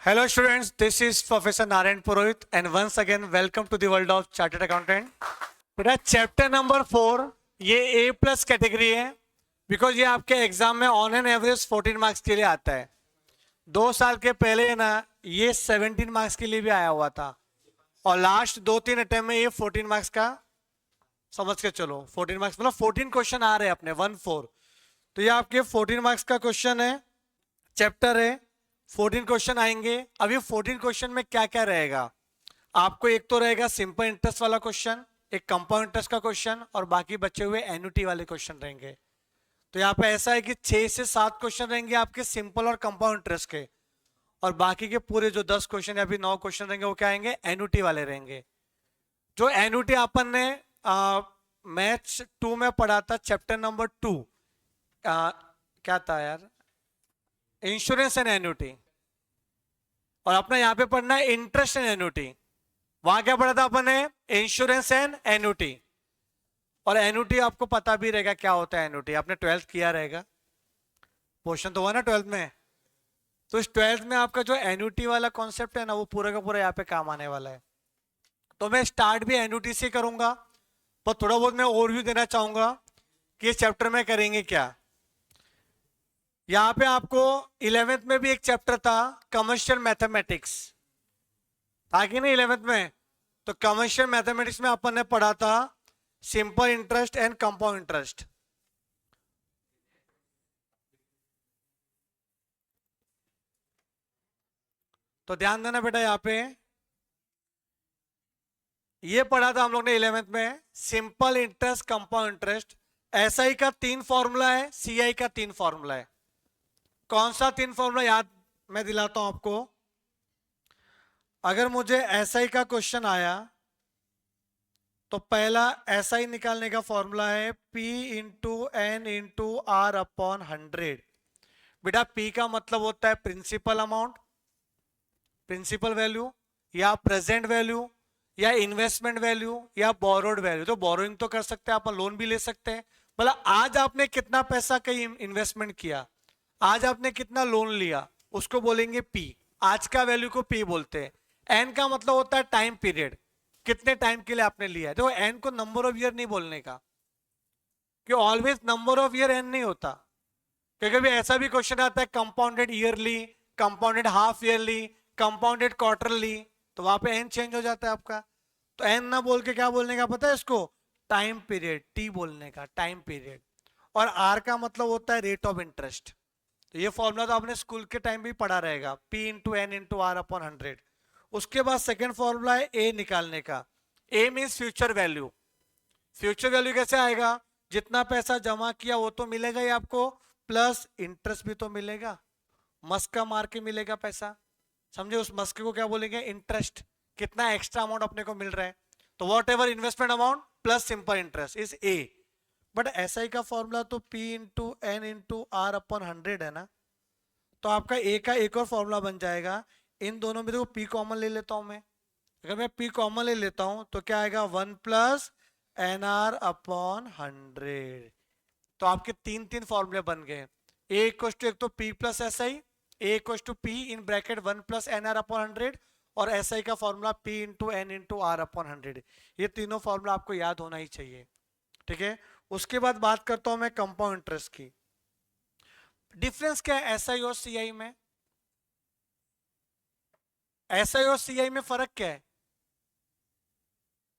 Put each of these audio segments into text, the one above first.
Hello students, this is Professor Narayan Purohit and once again welcome to the world of Chartered Accountant. बेटा chapter number 4 ये A plus category है because ये आपके exam में on an average 14 marks के लिए आता है। 2 साल के पहले ना ये 17 मार्क्स के लिए भी आया हुआ था और लास्ट 2-3 अटेम्प्ट में ये 14 मार्क्स का समझ के चलो 14 मार्क्स मतलब 14 क्वेश्चन आ रहे हैं अपने 1-4। तो ये आपके 14 मार्क्स का क्वेश्चन है, चैप्टर है, 14 क्वेश्चन आएंगे। अब ये 14 क्वेश्चन में क्या क्या रहेगा, आपको एक तो रहेगा सिंपल इंटरेस्ट वाला क्वेश्चन, एक कंपाउंड इंटरेस्ट का क्वेश्चन और बाकी बचे हुए एन्युटी वाले क्वेश्चन रहेंगे। तो यहाँ पे ऐसा है कि 6 से 7 क्वेश्चन रहेंगे आपके सिंपल और कंपाउंड इंटरेस्ट के और बाकी के पूरे जो 10 क्वेश्चन या फिर 9 क्वेश्चन रहेंगे वो क्या आएंगे, एन्युटी वाले रहेंगे। जो एन्युटी अपन ने मैथ्स 2 में पढ़ा था चैप्टर नंबर 2 क्या था यार, इंश्योरेंस एंड एन्युटी, और अपना यहाँ पे पढ़ना है इंटरेस्ट एंड एन्युटी। वहां क्या पढ़ा था अपन ने, इंश्योरेंस एंड एन्युटी। और एन्युटी आपको पता भी रहेगा क्या होता है एन्युटी, आपने 12th किया रहेगा, पोर्शन तो हुआ ना 12th में। तो इस 12th में आपका जो एन्युटी वाला कॉन्सेप्ट है ना वो पूरा का पूरा यहाँ पे काम आने वाला है। तो मैं स्टार्ट भी एन्युटी से करूंगा पर थोड़ा बहुत मैं ओवरव्यू देना चाहूंगा कि इस चैप्टर में करेंगे क्या। यहां पे आपको 11th में भी एक चैप्टर था कमर्शियल मैथमेटिक्स, था कि नहीं 11th में। तो कमर्शियल मैथमेटिक्स में अपन ने पढ़ा था simple interest and compound interest. तो ध्यान देना बेटा, यहां पे ये पढ़ा था हम लोग ने 11th में simple interest compound interest. SI का 3 फॉर्मूला है, सीआई का 3 फॉर्मूला है। कौन सा 3 फॉर्मूला याद मैं दिलाता हूं आपको। अगर मुझे एसआई का क्वेश्चन आया तो पहला एसआई निकालने का फॉर्मूला है P into N into are upon 100। बेटा P का मतलब होता है प्रिंसिपल अमाउंट, प्रिंसिपल वैल्यू या प्रेजेंट वैल्यू या इन्वेस्टमेंट वैल्यू या बोरोड वैल्यू। तो बोरोइंग तो कर सकते हैं, अपन लोन भी ले सकते हैं। मतलब आज आपने कितना पैसा कहीं इन्वेस्टमेंट किया, आज आपने कितना लोन लिया, उसको बोलेंगे P। आज का वैल्यू को P बोलते हैं। एन का मतलब होता है टाइम पीरियड, कितने टाइम के लिए आपने लिया है। देखो एन को नंबर ऑफ ईयर नहीं बोलने का, कि always number of year N नहीं होता। क्योंकि भी ऐसा भी क्वेश्चन आता है compounded yearly, compounded half yearly, compounded quarterly, तो वहां पे एन चेंज हो जाता है आपका। तो एन ना बोल के क्या बोलने का पता है इसको, टाइम पीरियड, टी बोलने का, टाइम पीरियड। और आर का मतलब होता है रेट ऑफ इंटरेस्ट। तो ये फॉर्मूला तो आपने स्कूल के टाइम भी पढ़ा रहेगा, P into N into are upon 100। उसके बाद सेकेंड फॉर्मूला है ए निकालने का। A means future value. Future value कैसे आएगा, जितना पैसा जमा किया वो तो मिलेगा ही आपको, प्लस इंटरेस्ट भी तो मिलेगा, मस्क का मार के मिलेगा पैसा, समझे। उस मस्क को क्या बोलेंगे, इंटरेस्ट, कितना एक्स्ट्रा अमाउंट अपने को मिल रहा है। तो whatever investment amount plus simple interest is A. But SI का फॉर्मूला तो P into N into are upon 100 है ना। तो आपका ए का एक और फॉर्मूला बन जाएगा। इन दोनों में देखो P कॉमन ले लेता हूं मैं। अगर मैं P कॉमन ले लेता हूं तो क्या आएगा, 1 प्लस एन आर अपॉन 100। तो आपके 3 फॉर्मूले बन गए। ए इक्वल टू एक तो P plus S I, A equal to P in bracket 1 plus N R upon 100 और एस आई का formula P into N into are upon 100। ये तीनों फॉर्मूला आपको याद होना ही चाहिए, ठीक है। उसके बाद बात करता हूं मैं कंपाउंड इंटरेस्ट की। डिफरेंस क्या है एसआई और सीआई में, एसआई और सीआई में फर्क क्या है।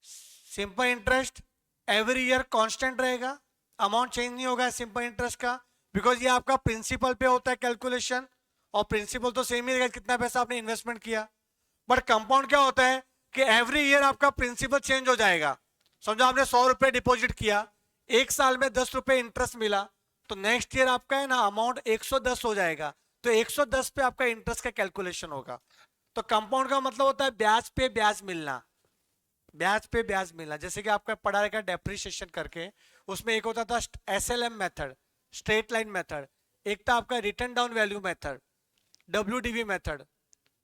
Simple interest every year constant रहेगा, अमाउंट चेंज नहीं होगा सिंपल इंटरेस्ट का, बिकॉज ये आपका प्रिंसिपल पे होता है कैलकुलेशन और प्रिंसिपल तो सेम ही रहेगा कितना पैसा आपने इन्वेस्टमेंट किया। बट कंपाउंड क्या होता है कि एवरी ईयर आपका प्रिंसिपल चेंज हो जाएगा। समझो आपने 100 रुपए डिपॉजिट किया, एक साल में 10 रुपए इंटरेस्ट मिला, तो नेक्स्ट ईयर आपका है ना अमाउंट 110 हो जाएगा। तो 110 पे आपका इंटरेस्ट का कैलकुलेशन होगा। तो कंपाउंड का मतलब होता है ब्याज पे ब्याज मिलना, ब्याज पे ब्याज मिलना। जैसे कि आपका पढ़ा रहेगा डेप्रिसिएशन करके, उसमें एक होता था SLM method, straight line method, एक था आपका return down value method, WDV method,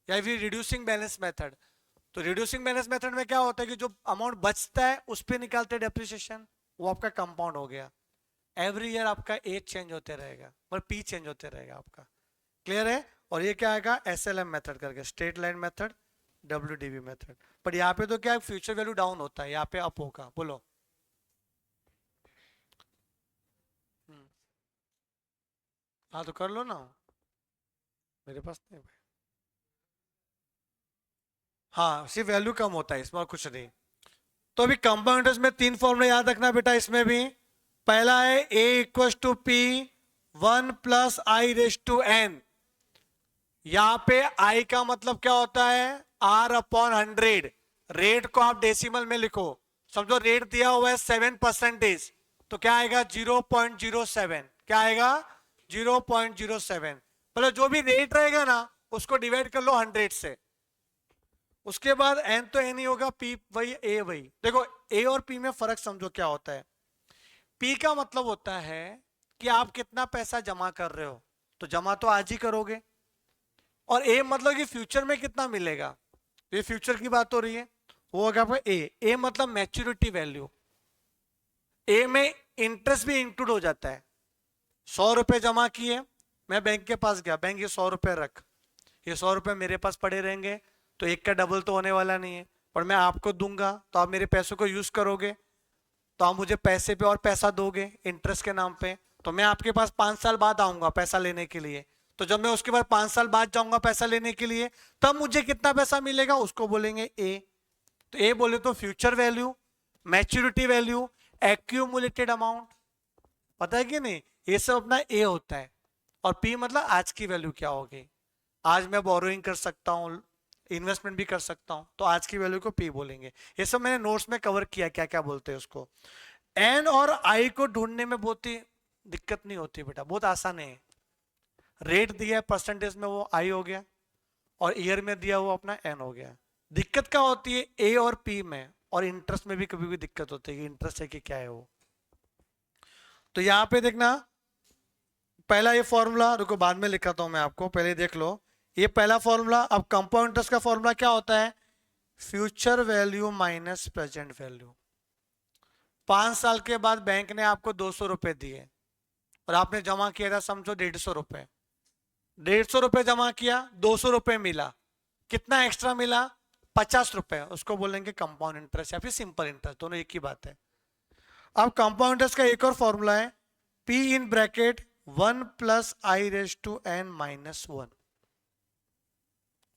या फिर रिड्यूसिंग बैलेंस मेथड। तो रिड्यूसिंग बैलेंस मेथड में क्या होता है कि जो अमाउंट बचता है उस पर निकालते हैं डेप्रिसिएशन, वो आपका कंपाउंड हो गया। एवरी ईयर आपका एज चेंज होते रहेगा और P चेंज होते रहेगा आपका, क्लियर है? और ये क्या आएगा, SLM मेथड करके, straight line method, WDV method. पर यहाँ पे तो क्या है, फ्यूचर वैल्यू डाउन होता है, यहाँ पे अप होगा। बोलो। हाँ तो कर लो ना, मेरे पास नहीं भाई। हाँ सिर्फ वैल्यू कम होता है इसमें, और कुछ नहीं। तो अभी कंपाउंड इंटरेस्ट में 3 फॉर्मूले याद रखना बेटा इसमें भी। पहला है A equal to P 1+I⁻n। यहां पे I का मतलब क्या होता है, R/100। रेट को आप डेसिमल में लिखो, समझो रेट दिया हुआ है 7%, तो क्या आएगा 0.07। क्या आएगा 0.07। मतलब जो भी रेट रहेगा ना उसको डिवाइड कर लो 100 से। उसके बाद n तो n ही होगा, p वही a वही। देखो a और p में फर्क समझो क्या होता है। p का मतलब होता है कि आप कितना पैसा जमा कर रहे हो, तो जमा तो आज ही करोगे। और a मतलब कि फ्यूचर में कितना मिलेगा, ये फ्यूचर की बात हो रही है, वो होगा आपका a मतलब मैच्योरिटी वैल्यू। a में इंटरेस्ट भी इंक्लूड हो जाता है। 100 रुपए जमा किए, मैं बैंक के पास गया, बैंक ये 100 रुपए रख, ये 100 रुपए मेरे पास पड़े रहेंगे, तो एक का डबल तो होने वाला नहीं है। पर मैं आपको दूंगा तो आप मेरे पैसों को यूज करोगे, तो आप मुझे पैसे पे और पैसा दोगे इंटरेस्ट के नाम पे। तो मैं आपके पास 5 साल बाद आऊंगा पैसा लेने के लिए, तो जब मैं उसके बाद 5 साल बाद जाऊंगा पैसा लेने के लिए, तब मुझे कितना पैसा मिलेगा उसको बोलेंगे ए। तो ए बोले तो future value, maturity value, accumulated amount. पता है कि नहीं, ये सब अपना ए होता है। और पी मतलब आज की वैल्यू क्या होगी, आज मैं बोरोइंग कर सकता हूँ, इन्वेस्टमेंट भी कर सकता हूँ, तो आज की वैल्यू को पी बोलेंगे। ये सब मैंने नोट्स में कवर किया क्या क्या बोलते हैं उसको। एन और आई को ढूंढने में बहुत ही दिक्कत नहीं होती बेटा, बहुत आसान है। रेट दिया है परसेंटेज में, वो आई हो गया, और ईयर में दिया हुआ अपना एन हो गया। दिक्कत क्या होती है ए और पी में, और इंटरेस्ट में भी कभी भी दिक्कत होती है कि इंटरेस्ट है कि क्या है वो। तो यहां पे देखना, पहला ये फॉर्मूला, रुको बाद में लिखाता हूं मैं आपको, पहले देख लो ये पहला फॉर्मूला। अब कंपाउंड इंटरेस्ट का फॉर्मूला क्या होता है, future value minus present value. 5 साल के बाद बैंक ने आपको 200 रुपए दिए, और आपने जमा किया था समझो 150 रुपए। 150 रुपए जमा किया, 200 रुपए मिला, कितना एक्स्ट्रा मिला, 50 रुपए। उसको बोलेंगे कंपाउंड इंटरेस्ट या फिर सिंपल इंटरेस्ट, दोनों एक ही बात है। अब कंपाउंड इंटरेस्ट का एक और फॉर्मूला है, P in bracket 1+I⁻n-1,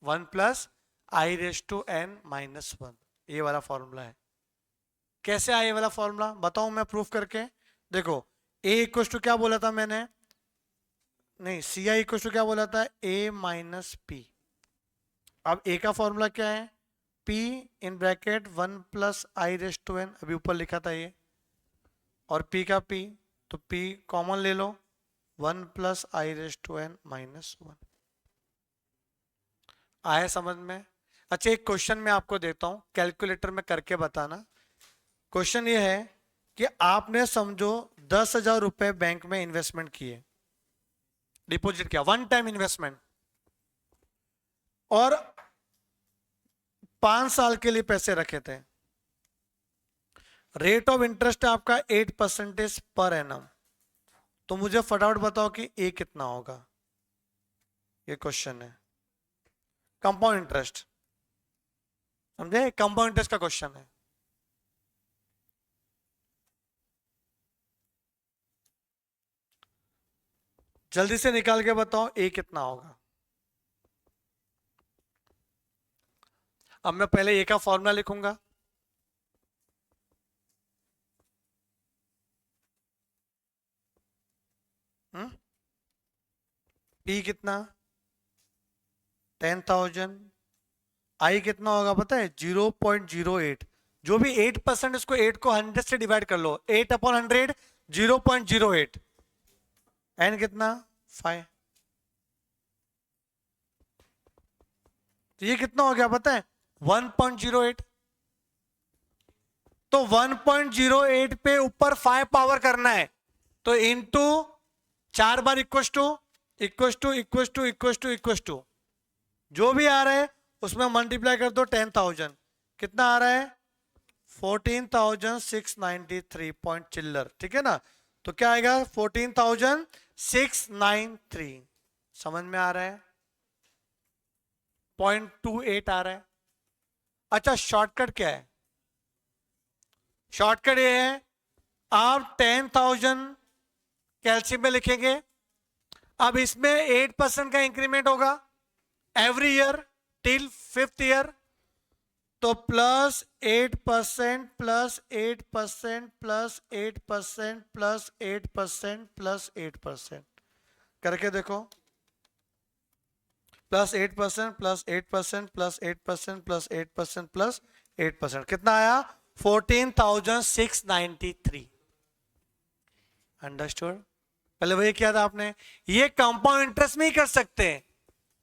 1+I⁻n-1, ये वाला फॉर्मूला है। कैसे आया ये वाला फॉर्मूला बताऊं मैं प्रूफ करके। देखो A इक्वल टू क्या बोला था मैंने, नहीं CI इक्वल टू क्या बोला था, A-P। अब A का फॉर्मूला क्या है, P इन ब्रैकेट 1+I⁻n, अभी ऊपर लिखा था ये, और P का P, तो P कॉमन ले लो, 1+I⁻n-1। आया समझ में? अच्छा एक क्वेश्चन मैं आपको देता हूं, कैलकुलेटर में करके बताना। क्वेश्चन ये है कि आपने समझो 10,000 रुपए बैंक में इन्वेस्टमेंट किए, डिपॉजिट किया, वन टाइम इन्वेस्टमेंट, और 5 साल के लिए पैसे रखे थे। रेट ऑफ इंटरेस्ट आपका 8% पर एनम। तो मुझे फटाफट बताओ कि ए कितना होगा, ये क्वेश्चन है। कंपाउंड इंटरेस्ट, समझे, कंपाउंड इंटरेस्ट का क्वेश्चन है। जल्दी से निकाल के बताओ ए कितना होगा। अब मैं पहले ए का फॉर्मूला लिखूंगा, पी कितना 10,000, आई कितना होगा पता है 0.08। जो भी 8%, इसको 8 को 100 से डिवाइड कर लो, 8/100 0.08। एन कितना 5। तो ये कितना हो गया पता है 1.08। तो 1.08 पे ऊपर 5 पावर करना है, तो इनटू 4 बार equals to equals to equals to equals to equals to, जो भी आ रहा है उसमें मल्टीप्लाई कर दो 10,000। कितना आ रहा है 14,693 पॉइंट चिल्लर, ठीक है ना। तो क्या आएगा 14,693। समझ में आ रहा है? 0.28 आ रहा है। अच्छा, शॉर्टकट क्या है? शॉर्टकट ये है, आप 10,000 कैलसियम में लिखेंगे। अब इसमें 8% का इंक्रीमेंट होगा every year till 5th year, तो +8% +8% +8% +8% +8% करके देखो। +8% +8% +8% +8% +8% कितना आया? 14,693। अंडरस्टूड? पहले वही किया था आपने। ये कंपाउंड इंटरेस्ट में ही कर सकते हैं,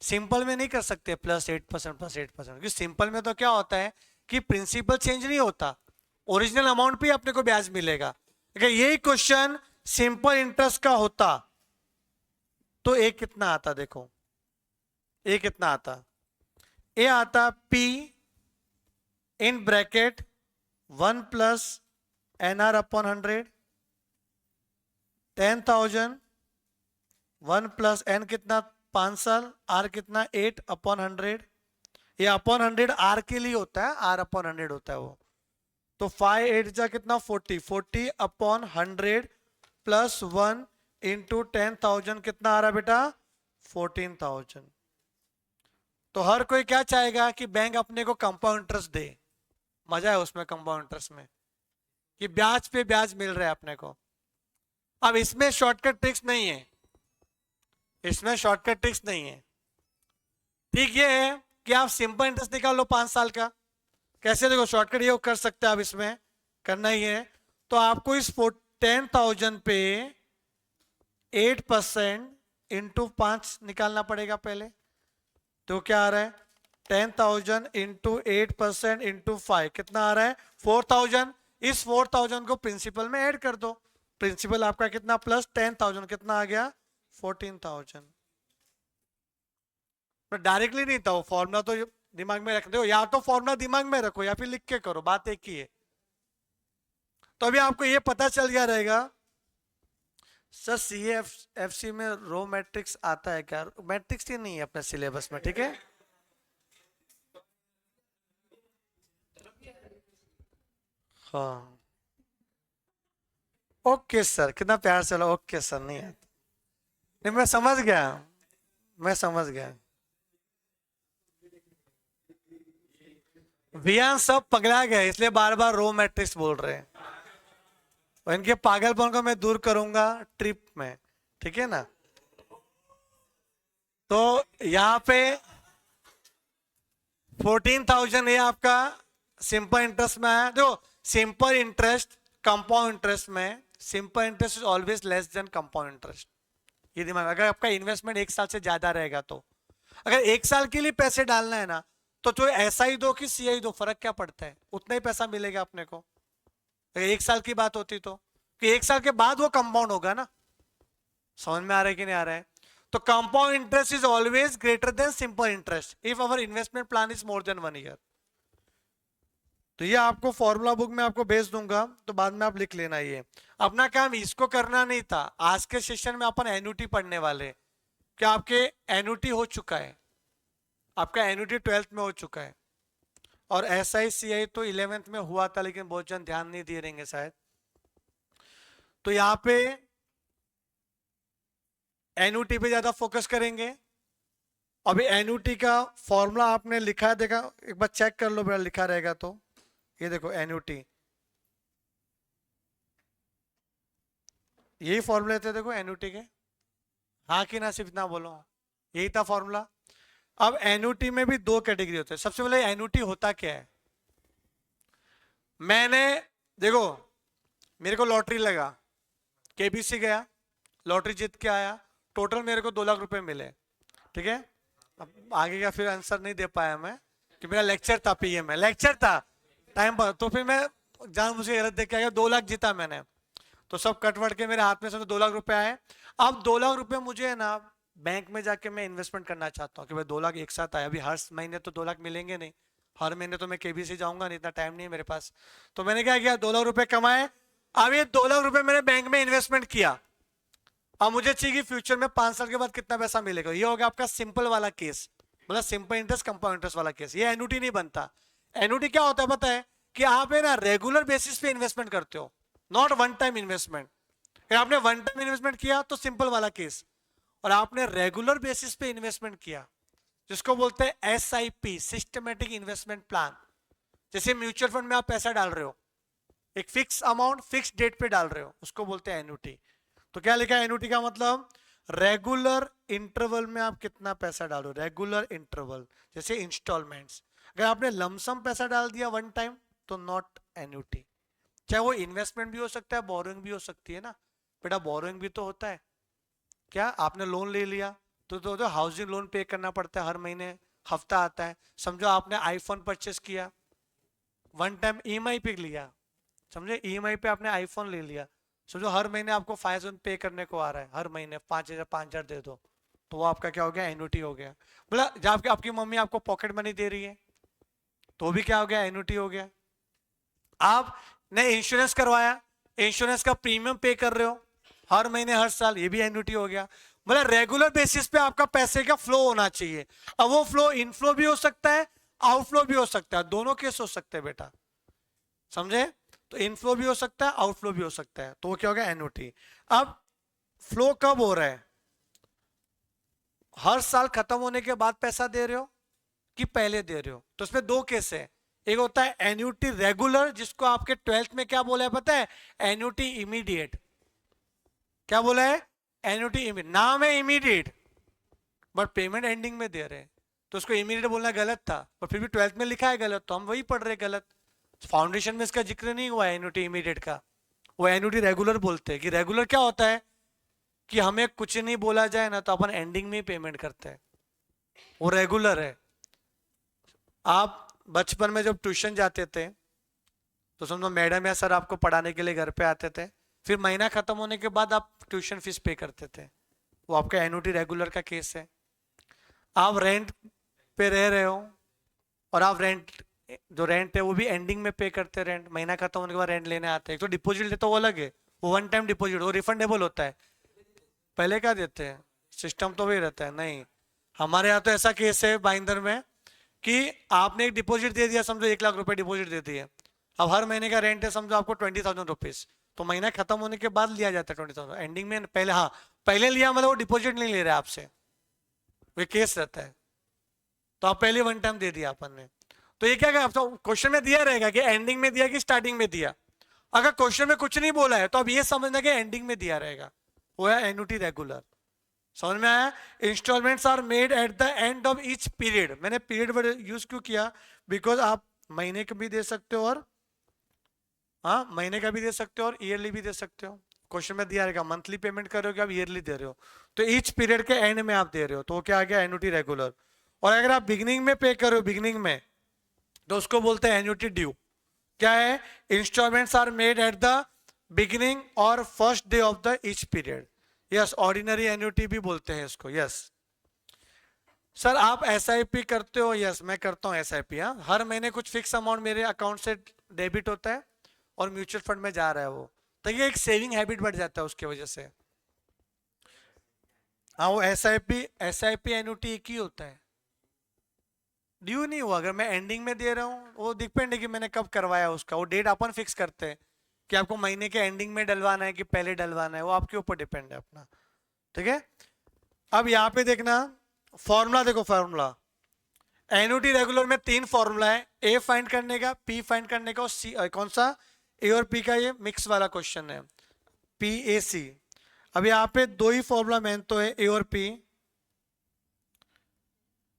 सिंपल में नहीं कर सकते। +8% +8%, क्योंकि सिंपल में तो क्या होता है कि प्रिंसिपल चेंज नहीं होता, ओरिजिनल अमाउंट पे अपने को ब्याज मिलेगा। अगर यही क्वेश्चन सिंपल इंटरेस्ट का होता तो ए कितना आता? देखो ए कितना आता? ए आता P in bracket 1 + NR upon 100, 10,000 1 + N कितना? 5 साल, R कितना? 8 अपॉन 100। ये अपॉन 100 R के लिए होता है, R अपॉन 100 होता है वो। तो 5 8 जा कितना? 40, 40 अपॉन 100 + 1 इंटू 10,000 कितना आ रहा बेटा? 14,000। तो हर कोई क्या चाहेगा कि बैंक अपने को कंपाउंड इंटरेस्ट दे। मजा है उसमें, कंपाउंड इंटरेस्ट में, कि ब्याज पे ब्याज मिल रहा है अपने को। अब इसमें शॉर्टकट ट्रिक्स नहीं है, इसमें शॉर्टकट ट्रिक्स नहीं है। ठीक ये है कि आप सिंपल इंटरेस्ट निकाल लो 5 साल का। कैसे? देखो शॉर्टकट ये कर सकते हैं आप, इसमें करना ही है तो आपको इस 10,000 पे 8% इंटू 5 निकालना पड़ेगा पहले। तो क्या आ रहा है? 10,000 इंटू 8% इंटू 5 कितना आ रहा है? 4,000। इस 4,000 को प्रिंसिपल में ऐड कर दो। प्रिंसिपल आपका कितना? +10,000 कितना आ गया? 14,000। डायरेक्टली नहीं था वो फॉर्मूला, तो दिमाग में रख दो, या तो फॉर्मूला दिमाग में रखो या फिर लिख के करो, बात एक ही है। तो अभी आपको ये पता चल गया रहेगा सर CAFC में रो मैट्रिक्स आता है क्या? मैट्रिक्स ही नहीं है अपने सिलेबस में, ठीक है। हाँ ओके सर, कितना प्यार से ओके सर नहीं आता। नहीं मैं समझ गया, मैं समझ गया। वियान सब पगला गए इसलिए बार बार रो मैट्रिक्स बोल रहे हैं, और इनके पागलपन को मैं दूर करूंगा ट्रिप में, ठीक है ना। तो यहाँ पे 14,000 ये आपका सिंपल इंटरेस्ट में आया। देखो सिंपल इंटरेस्ट कंपाउंड इंटरेस्ट में, simple interest is always less than compound interest. ये दिमाग, अगर आपका इन्वेस्टमेंट 1 साल से ज्यादा रहेगा तो, अगर 1 साल के लिए पैसे डालना है ना, तो जो SI दो कि CI दो, फर्क क्या पड़ता है? उतना ही पैसा मिलेगा अपने को। अगर 1 साल की बात होती तो, कि 1 साल के बाद वो कंपाउंड होगा ना। समझ में आ रहा है कि नहीं आ रहा है? तो compound interest is always greater then simple interest if our investment plan is more than 1 year. तो ये आपको फॉर्मूला बुक में आपको भेज दूंगा, तो बाद में आप लिख लेना। ये अपना काम इसको करना नहीं था। आज के सेशन में अपन एन्युटी पढ़ने वाले। क्या आपके एन्युटी हो चुका है? आपका एन्युटी 12th में हो चुका है, और SI CI तो 11th में हुआ था, लेकिन बहुत जन ध्यान नहीं दिए रहेंगे शायद। तो यहाँ पे एन्युटी पे ज्यादा फोकस करेंगे। अभी एन्युटी का फॉर्मूला आपने लिखा है, देखा एक बार चेक कर लो बेटा, लिखा रहेगा तो। ये देखो एन्युटी, यही फॉर्मूले थे देखो एन्युटी के। हाँ कि ना, सिर्फ इतना बोलो, यही था फॉर्मूला। अब एन्युटी में भी 2 कैटेगरी होते हैं। सबसे पहले एन्युटी होता क्या है? मैंने देखो, मेरे को लॉटरी लगा, KBC गया, लॉटरी जीत के आया, टोटल मेरे को 2 लाख रुपए मिले, ठीक है। अब आगे का फिर आंसर नहीं दे पाया मैं, कि मेरा लेक्चर था, PM में लेक्चर था टाइम पर, तो फिर मैं जान मुझे गलत देख के आया, 2 लाख जीता मैंने। तो सब कटवट के मेरे हाथ में से 2 लाख रुपए आए। अब 2 लाख रुपए मुझे है ना बैंक में जाके मैं इन्वेस्टमेंट करना चाहता हूँ, कि भाई 2 लाख एक साथ आए। अभी हर महीने तो 2 लाख मिलेंगे नहीं, हर महीने तो मैं KBC जाऊंगा नहीं, इतना टाइम नहीं है मेरे पास। तो मैंने क्या किया, 2 लाख रुपए कमाए। अब ये 2 लाख रुपए मैंने बैंक में इन्वेस्टमेंट किया। अब मुझे चाहिए कि फ्यूचर में 5 साल के बाद कितना पैसा मिलेगा। ये हो गया आपका सिंपल वाला केस, मतलब सिंपल इंटरेस्ट कंपाउंड इंटरेस्ट वाला केस। ये एन्युटी नहीं बनता। एन्युटी क्या होता है पता है, कि आप है ना रेगुलर बेसिस पे इन्वेस्टमेंट करते हो, नॉट वन टाइम इन्वेस्टमेंट। अगर आपने वन टाइम इन्वेस्टमेंट किया तो सिंपल वाला केस, और आपने रेगुलर बेसिस पे इन्वेस्टमेंट किया जिसको बोलते हैं SIP, सिस्टमेटिक इन्वेस्टमेंट प्लान। जैसे म्यूचुअल फंड में आप पैसा डाल रहे हो, एक फिक्स अमाउंट फिक्स डेट पे डाल रहे हो, उसको बोलते हैं एन्युटी। तो क्या लिखा है एन्युटी का मतलब, रेगुलर इंटरवल में आप कितना पैसा डालो, रेगुलर इंटरवल, जैसे इंस्टॉलमेंट्स। अगर आपने लमसम पैसा डाल दिया वन टाइम तो नॉट एन्युटी। चाहे वो इन्वेस्टमेंट भी हो सकता है, बोरोइंग भी हो सकती है ना बेटा, बोरोइंग भी तो होता है। क्या आपने लोन ले लिया तो हाउसिंग लोन पे करना पड़ता है, हर महीने हफ्ता आता है। समझो आपने आईफोन परचेस किया, वन टाइम EMI पे लिया, समझे, EMI पे आपने आईफोन ले लिया, समझो हर महीने आपको 5,000 पे करने को आ रहा है, हर महीने 5,000 दे दो, तो वो आपका क्या हो गया, एन्युटी हो गया। बोला जब आपकी मम्मी आपको पॉकेट मनी दे रही है तो भी क्या हो गया, एन्युटी हो गया। आपने इंश्योरेंस करवाया, इंश्योरेंस का प्रीमियम पे कर रहे हो हर महीने हर साल, ये भी एन्युटी हो गया। मतलब रेगुलर बेसिस पे आपका पैसे का फ्लो होना चाहिए। अब वो फ्लो इनफ्लो भी हो सकता है, आउटफ्लो भी हो सकता है, दोनों केस हो सकते हैं बेटा, समझे। तो इनफ्लो भी हो सकता है, आउटफ्लो भी हो सकता है, तो वो क्या हो गया, एन्युटी। अब फ्लो कब हो रहा है, हर साल खत्म होने के बाद पैसा दे रहे हो कि पहले दे रहे हो। तो इसमें दो केस है, एक होता है एन्युटी रेगुलर, जिसको आपके 12th में क्या बोला है पता है, एन्युटी इमीडिएट। क्या बोला है, एन्युटी इमीडिएट, नाम है इमीडिएट बट पेमेंट एंडिंग में दे रहे हैं, तो उसको इमीडिएट बोलना गलत था, पर फिर भी 12th में लिखा है गलत, तो हम वही पढ़ रहे गलत। फाउंडेशन में इसका जिक्र नहीं हुआ है एन्युटी इमीडिएट का, वो एन्युटी रेगुलर बोलते हैं। कि रेगुलर क्या होता है, कि हमें कुछ नहीं बोला जाए ना तो अपन एंडिंग में ही पेमेंट करते हैं, वो रेगुलर है। आप बचपन में जब ट्यूशन जाते थे तो समझो मैडम या सर आपको पढ़ाने के लिए घर पे आते थे, फिर महीना खत्म होने के बाद आप ट्यूशन फीस पे करते थे, वो आपका एन्युटी रेगुलर का केस है। आप रेंट पे रह रहे हो और आप रेंट, जो रेंट है वो भी एंडिंग में पे करते हैं, रेंट महीना खत्म होने के बाद रेंट लेने आते हैं। तो डिपॉजिट लेते वो अलग है, वो वन टाइम डिपॉजिट, वो रिफंडेबल होता है। पहले क्या देते हैं, सिस्टम तो वही रहता है। नहीं, हमारे यहाँ तो ऐसा केस है बाइंदर में कि आपने एक डिपॉजिट दे दिया, समझो 1 लाख रुपए डिपॉजिट दे दिए, अब हर महीने का रेंट है समझो आपको 20,000 रुपीज, तो महीना खत्म होने के बाद लिया जाता है 20,000 एंडिंग में, पहले हाँ पहले लिया मतलब वो डिपॉजिट नहीं ले रहे आपसे, वो केस रहता है। तो आप पहले वन टाइम दे दिया अपन ने, तो ये क्या क्वेश्चन में दिया रहेगा कि एंडिंग में दिया कि स्टार्टिंग में दिया। अगर क्वेश्चन में कुछ नहीं बोला है तो अब ये समझना कि एंडिंग में दिया रहेगा, वो है एन्युटी रेगुलर। समझ में आया। Installments are made at the end of each period, मैंने पीरियड वर्ड यूज क्यों किया, बिकॉज आप महीने का भी दे सकते हो और हाँ महीने का भी दे सकते हो और ईयरली भी दे सकते हो। क्वेश्चन में दिया रहेगा मंथली पेमेंट कर रहे हो कि आप ईयरली दे रहे हो, तो ईच पीरियड के एंड में आप दे रहे हो, तो क्या आ गया, एन्युटी रेगुलर। और अगर आप बिगिनिंग में पे करो, बिगिनिंग में, तो उसको बोलते हैं एन्युटी ड्यू। क्या है, installments are made at the beginning और first day of the each period. Yes, ordinary annuity भी बोलते हैं इसको। यस सर, आप SIP करते हो? यस मैं करता हूँ SIP। हाँ, हर महीने कुछ फिक्स अमाउंट मेरे अकाउंट से डेबिट होता है और म्यूचुअल फंड में जा रहा है वो, तो ये एक सेविंग हैबिट बढ़ जाता है उसकी वजह से। हाँ, वो SIP एन्युटी एक ही होता है, ड्यू नहीं हुआ। अगर मैं एंडिंग में दे रहा हूँ वो डिपेंड है कि मैंने कब करवाया उसका, वो डेट अपन फिक्स करते हैं कि आपको महीने के एंडिंग में डलवाना है कि पहले डलवाना है, वो आपके ऊपर डिपेंड है अपना। ठीक है, अब यहाँ पे देखना फॉर्मूला, देखो फॉर्मूला एन्युटी रेगुलर में 3 फॉर्मूला है, ए फाइंड करने का, पी फाइंड करने का और सी, कौन सा, ए और पी का, ये मिक्स वाला क्वेश्चन है, PAC। अब यहाँ पे 2 ही फॉर्मूला मेन तो है, ए और पी।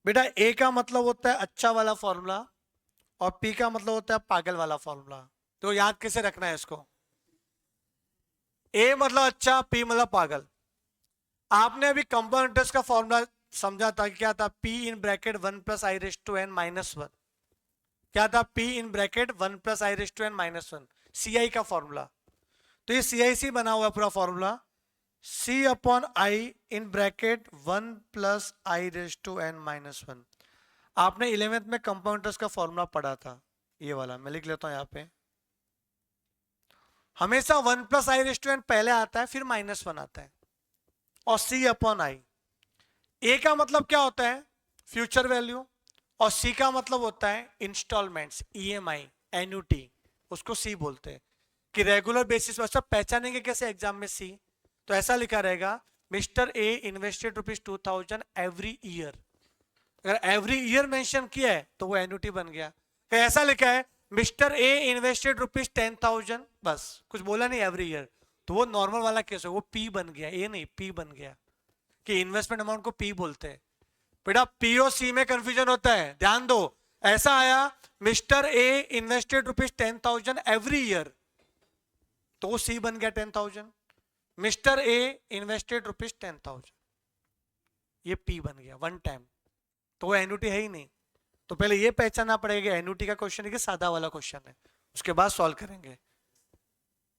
बेटा ए का मतलब होता है अच्छा वाला फॉर्मूला और पी का मतलब होता है पागल वाला फॉर्मूला। तो याद कैसे रखना है इसको, ए मतलब अच्छा, पी मतलब पागल। आपने अभी कंपाउंड इंटरेस्ट का फॉर्मूला समझा था, क्या था, P इन ब्रैकेट 1 + i⁻n-1। क्या था, P in bracket 1 + i⁻n-1, CI का फॉर्मूला। तो ये CIC बना हुआ पूरा फॉर्मूला, C/i इन ब्रैकेट 1 + i⁻n-1। आपने 11th में कंपाउंड इंटरेस्ट का फॉर्मूला पढ़ा था, ये वाला मैं लिख लेता हूं यहाँ पे। हमेशा 1 + i⁻n पहले आता है फिर -1 आता है, और सी अपॉन आई। ए का मतलब क्या होता है? Future value. और सी का मतलब होता है इंस्टॉलमेंट्स, ईएमआई, एन्युटी, उसको सी बोलते हैं। कि रेगुलर बेसिस पर सब पहचानेंगे कैसे एग्जाम में सी? तो ऐसा लिखा रहेगा, mister A invested ₹2000 every year. अगर एवरी ईयर मेंशन किया है तो वो एन्युटी बन गया। तो ऐसा लिखा है, मिस्टर ए इन्वेस्टेड ₹10,000, बस कुछ बोला नहीं एवरी ईयर, तो वो नॉर्मल वाला केस है, वो पी बन गया, ए नहीं पी बन गया। कि इन्वेस्टमेंट अमाउंट को पी बोलते हैं। बेटा पी और सी में कंफ्यूजन होता है, ध्यान दो। ऐसा आया, mister A invested ₹10,000 every year, तो वो सी बन गया 10,000। मिस्टर ए इन्वेस्टेड ₹10,000, ये पी बन गया वन टाइम, तो वो एन्युटी है ही नहीं। तो पहले ये पहचानना पड़ेगा एन्युटी का क्वेश्चन है कि सादा वाला क्वेश्चन है, उसके बाद सॉल्व करेंगे।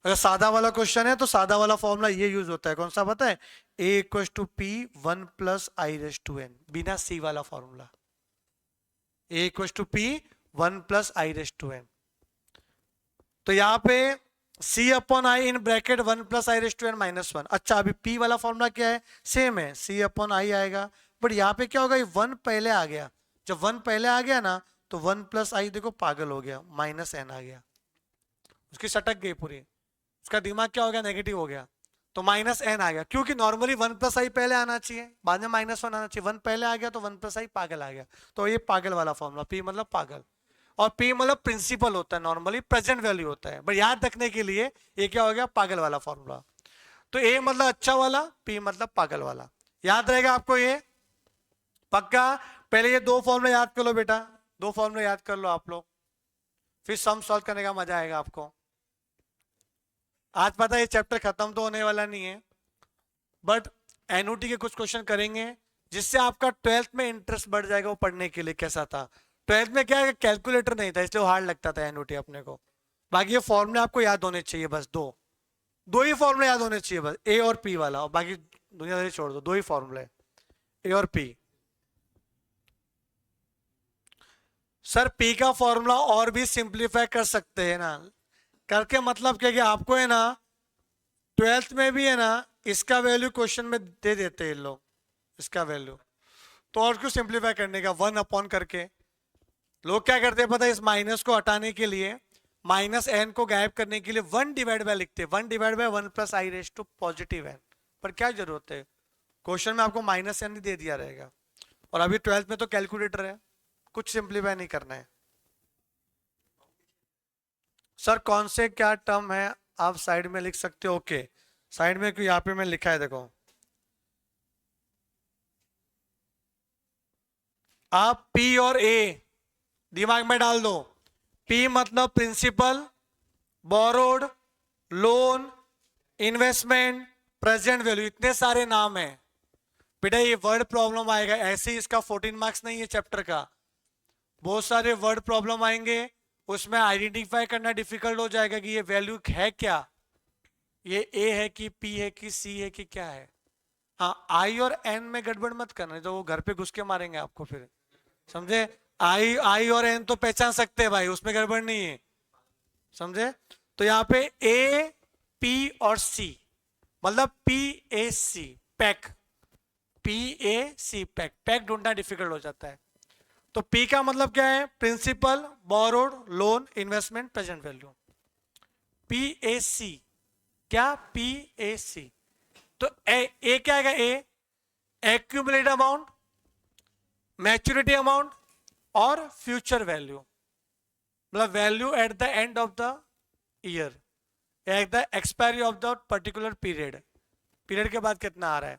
अगर सादा वाला क्वेश्चन है तो सादा वाला फॉर्मूला ये यूज होता है, कौन सा पता है? ए इक्वल टू पी 1 + i⁻n, बिना सी वाला formula. A equal to P 1 + i⁻n। तो यहाँ पे c upon I in bracket 1 + i⁻n -1। अच्छा, अभी p वाला फॉर्मूला क्या है? सेम है, c अपॉन आई आएगा। बट यहाँ पे क्या होगा, ये 1 पहले आ गया। जब 1 पहले आ गया ना, तो 1 + i देखो पागल हो गया, -n आ गया, उसकी सटक गई पूरी, उसका दिमाग क्या हो गया, नेगेटिव हो गया, तो -n आ गया। क्योंकि नॉर्मली 1 + i पहले आना चाहिए, बाद में -1 आना चाहिए। 1 पहले आ गया तो 1 + i पागल आ गया, तो ये पागल वाला फॉर्मूला, p मतलब पागल। और p मतलब प्रिंसिपल होता है, नॉर्मली प्रेजेंट वैल्यू होता है, बट याद रखने के लिए ये क्या हो गया, पागल वाला फॉर्मूला। तो a मतलब अच्छा वाला, p मतलब पागल वाला, याद रहेगा आपको ये पक्का। पहले ये दो फॉर्मूले याद कर लो बेटा, दो फॉर्मूले याद कर लो आप लोग, फिर सम सॉल्व करने का मजा आएगा आपको। आज पता है ये चैप्टर खत्म तो होने वाला नहीं है, बट एन्युटी के कुछ क्वेश्चन करेंगे जिससे आपका 12th में इंटरेस्ट बढ़ जाएगा वो पढ़ने के लिए। कैसा था 12th में, क्या है, कैलकुलेटर नहीं था इसलिए हार्ड लगता था एन्युटी अपने को। बाकी ये फॉर्मूले आपको याद होने चाहिए, बस दो दो ही फॉर्मूले याद होने चाहिए, बस ए और पी वाला, और बाकी दुनियादारी छोड़ दो, दो ही फॉर्मूले, ए और पी। सर पी का फॉर्मूला और भी सिंप्लीफाई कर सकते हैं ना, करके मतलब क्या कि आपको है ना 12th में भी है ना इसका वैल्यू क्वेश्चन में दे देते हैं लोग, इसका वैल्यू, तो और क्यों सिंप्लीफाई करने का, 1 अपॉन करके। लोग क्या करते हैं पता है, इस माइनस को हटाने के लिए, -n को गायब करने के लिए 1 डिवाइड बाय लिखते हैं, 1 डिवाइड बाय 1 + i⁻n। पर क्या जरूरत है, क्वेश्चन में आपको -n ही दे दिया रहेगा, और अभी 12th में तो कैलकुलेटर है, कुछ सिंप्लीफाई नहीं करना है। सर कौन से क्या टर्म है आप साइड में लिख सकते हो? ओके, साइड में क्यों, यहाँ पे मैं लिखा है देखो, आप P और A दिमाग में डाल दो। P मतलब principal, borrowed, loan, investment, present value, इतने सारे नाम है बेटा। ये वर्ड प्रॉब्लम आएगा, ऐसे ही इसका 14 मार्क्स नहीं है चैप्टर का, बहुत सारे वर्ड प्रॉब्लम आएंगे, उसमें आइडेंटिफाई करना डिफिकल्ट हो जाएगा कि ये वैल्यू है क्या, ये ए है कि पी है कि सी है कि क्या है। हाँ, आई और एन में गड़बड़ मत करना, तो वो घर पे घुस के मारेंगे आपको फिर, समझे? आई आई और एन तो पहचान सकते हैं भाई, उसमें गड़बड़ नहीं है, समझे? तो यहाँ पे ए पी और सी मतलब PAC, pack, PAC pack, pack ढूंढना डिफिकल्ट हो जाता है। तो P का मतलब क्या है, principal, borrowed, loan, investment, present value. PAC क्या, PAC। तो ए क्या आएगा, ए एक्यूमुलेटेड अमाउंट, मैच्योरिटी अमाउंट और फ्यूचर वैल्यू, मतलब value eight the end of the year, at the expiry of the particular period, period के बाद कितना आ रहा है।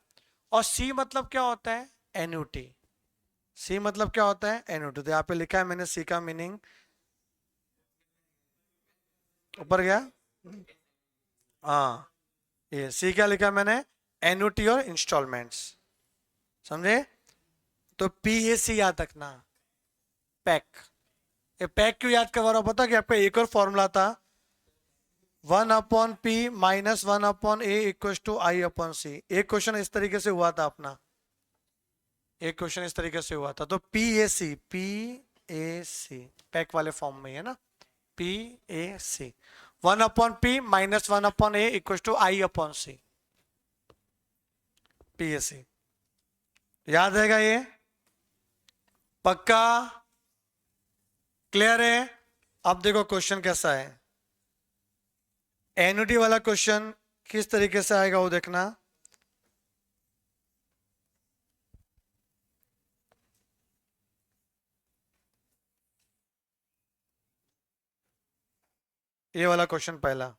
और सी मतलब क्या होता है, एन्युटी। सी मतलब क्या होता है, एन्युटी। तो यहाँ पे लिखा है मैंने सी का मीनिंग, ऊपर गया, हाँ ये सी क्या लिखा है मैंने, एन्युटी और इंस्टॉलमेंट्स, समझे? तो PAC याद रखना, पैक। ये पैक क्यों याद करवा रहा हूं पता, कि आपका एक और फॉर्मूला था, 1/P - 1/A = I/C। एक क्वेश्चन इस तरीके से हुआ था अपना, एक क्वेश्चन इस तरीके से हुआ था। तो PAC पैक वाले फॉर्म में है ना, PAC 1/P - 1/A = I/C। PSC याद रहेगा ये, पक्का क्लियर है। अब देखो क्वेश्चन कैसा है, एन्युटी वाला क्वेश्चन किस तरीके से आएगा वो देखना। ये वाला क्वेश्चन पहला,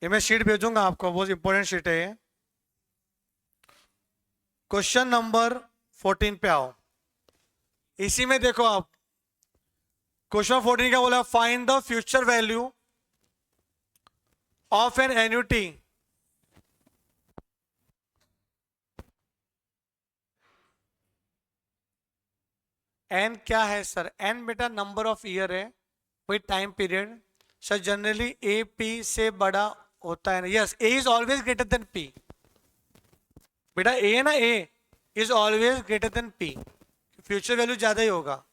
ये मैं शीट भेजूंगा आपको, बहुत इंपॉर्टेंट शीट है ये। क्वेश्चन नंबर 14 पे आओ। इसी में देखो आप, क्वेश्चन 14 क्या बोला, find the future value of an annuity N क्या है सर, एन बेटा नंबर ऑफ ईयर है, कोई time period. Sir generally A P से बड़ा होता है ना, yes A is always greater than P. बेटा ए है ना, A is always greater than P, future value ज्यादा ही होगा।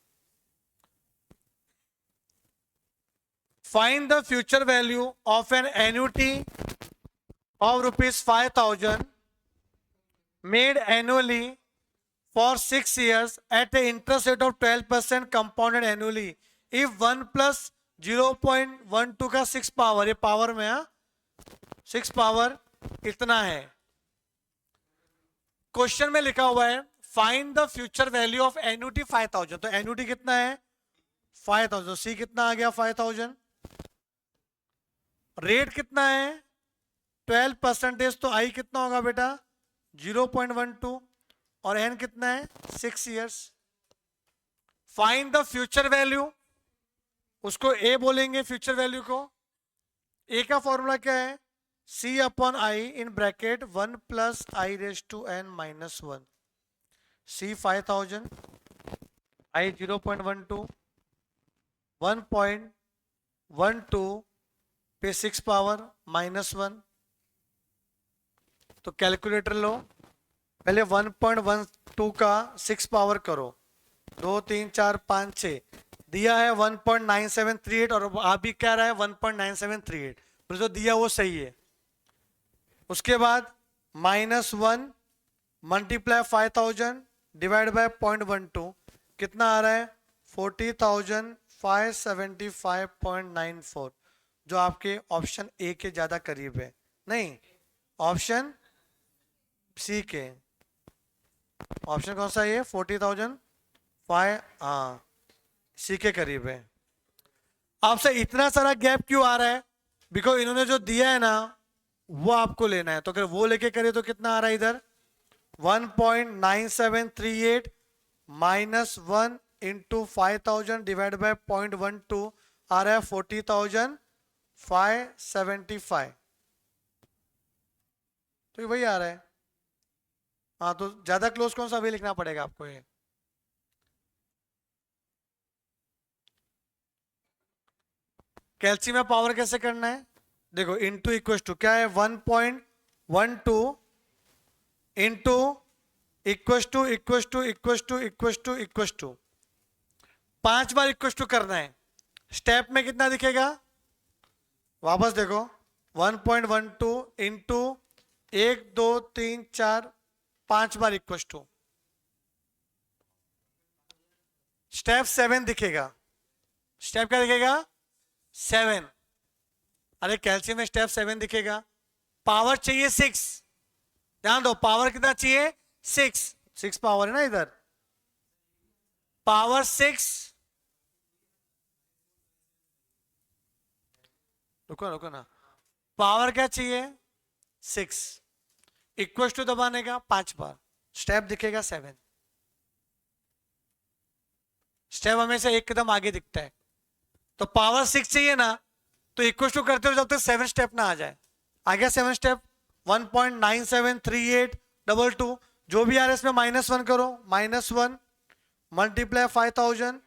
Find the future value of an annuity of ₹5,000 made annually for 6 years at an interest rate of 12% compounded annually if 1 plus 0.12 का 6 power, ये power में 6 power इतना है। Question में लिखा हुआ है find the future value of annuity 5,000, तो एन्युटी कितना है 5,000, सी कितना आ गया 5,000, रेट कितना है 12%, तो आई कितना होगा बेटा 0.12 और एन कितना है 6 years. Find the future value, उसको ए बोलेंगे फ्यूचर वैल्यू को। ए का फॉर्मूला क्या है, C upon I in bracket 1 plus I raise to N minus 1। C 5,000, I 0.12, 1.12 पे 6 पावर माइनस 1। तो कैलकुलेटर लो, पहले 1.12 का 6 पावर करो, 2 3 4 5 6, दिया है 1.9738 और आप भी कह रहा है 1.9738, तो जो दिया वो सही है। उसके बाद -1 मल्टीप्लाई 5,000 डिवाइड बाय 0.12 कितना आ रहा है 40,575.94, जो आपके ऑप्शन ए के ज्यादा करीब है, नहीं ऑप्शन सी के। ऑप्शन कौन सा है, 40,005, हाँ सी के करीब है। आपसे इतना सारा गैप क्यों आ रहा है, बिकॉज इन्होंने जो दिया है ना वो आपको लेना है, तो अगर वो लेके करें तो कितना आ रहा है इधर 1.9738 माइनस 1 इंटू 5,000 डिवाइड बाय 0.12 आ रहा है 40,575, तो ये वही आ रहा है। हाँ तो ज्यादा क्लोज कौन सा अभी लिखना पड़ेगा आपको, ये कैल्शियम में पावर कैसे करना है, देखो इनटू इक्वल टू क्या है 1.12 into equal to equal to equal to equal to equal to 5 बार इक्वल टू करना है। स्टेप में कितना दिखेगा, वापस देखो 1.12 इंटू 1 2 3 4 5 बार इक्वल टू, स्टेप 7 दिखेगा। स्टेप क्या दिखेगा 7, अरे कैल्शियम में स्टेप 7 दिखेगा। पावर चाहिए 6, ध्यान दो पावर कितना चाहिए 6 पावर है ना इधर, पावर 6, रुको रुको ना, पावर क्या चाहिए 6, इक्वल टू दबाने का 5 बार, स्टेप दिखेगा 7। स्टेप हमेशा एक कदम आगे दिखता है, तो पावर 6 चाहिए ना, तो इक्वल टू करते हो जब तक 7 स्टेप ना आ जाए। आ गया 7 स्टेप 1.973822, जो भी आ रहा है इसमें -1 करो, -1 मल्टीप्लाई 5,000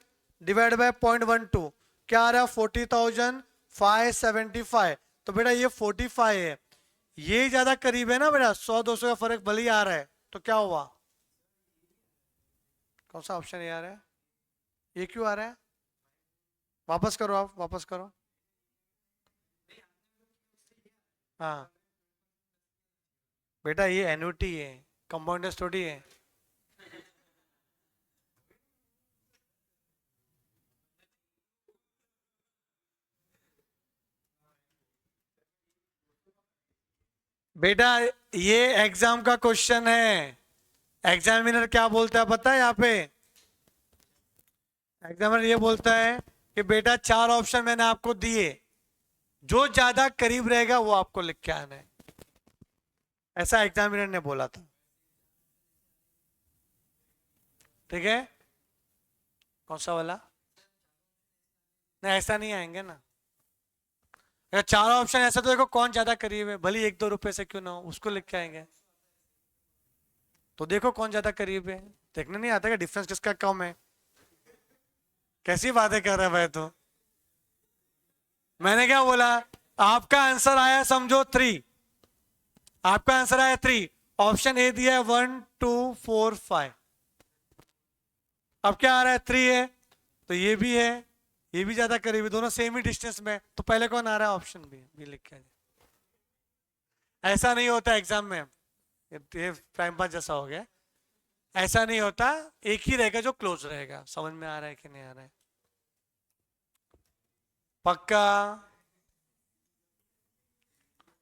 डिवाइड बाय 0.12 क्या आ रहा है 40,575। तो बेटा ये 45 है, ये ज्यादा करीब है ना बेटा, 100-200 का फर्क भले ही आ रहा है, तो क्या हुआ, कौन सा ऑप्शन ये आ रहा है, ये क्यों आ रहा है, वापस करो आप वापस करो, हाँ बेटा ये एन्युटी है, कंपाउंड इंटरेस्ट थोड़ी है। बेटा ये एग्जाम का क्वेश्चन है। एग्जामिनर क्या बोलता है पता है यहाँ पे? एग्जामिनर ये बोलता है कि बेटा चार ऑप्शन मैंने आपको दिए, जो ज्यादा करीब रहेगा वो आपको लिख के आना है। ऐसा एग्जामिनर ने बोला था। ठीक है, कौन सा वाला? नहीं ऐसा नहीं आएंगे ना। अगर चार ऑप्शन ऐसा तो देखो कौन ज्यादा करीब है, भले 1-2 रुपए से क्यों ना हो, उसको लिख के आएंगे। तो देखो कौन ज्यादा करीब है। देखने नहीं आता कि डिफरेंस किसका कम है? कैसी बातें कर रहा है भाई तू? मैंने क्या बोला? आपका आंसर आया समझो 3। आपका आंसर आया 3। ऑप्शन ए दिया है 1, 2, 4, 5। अब क्या आ रहा है? 3 है तो ये भी है, ये भी ज्यादा करीब है, दोनों सेम ही डिस्टेंस में। तो पहले कौन आ रहा है? Option B. बी लिख के आ जाए। ऐसा नहीं होता एग्जाम में। ये टाइम पास जैसा हो गया। ऐसा नहीं होता, एक ही रहेगा जो क्लोज रहेगा। समझ में आ रहा है कि नहीं आ रहा है? पक्का?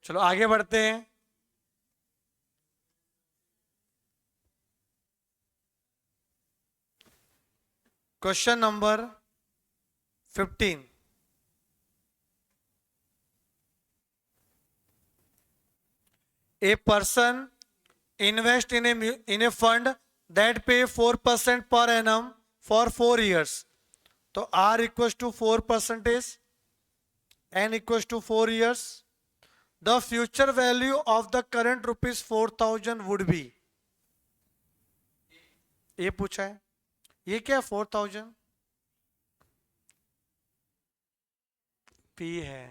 चलो आगे बढ़ते हैं। Question number 15। A person invest in a fund that pay 4% per annum for 4 years. तो R equals to 4%, N equals to 4 years. The future value of the current rupees 4,000 would be। ये पूछा है। ये क्या 4,000? P है।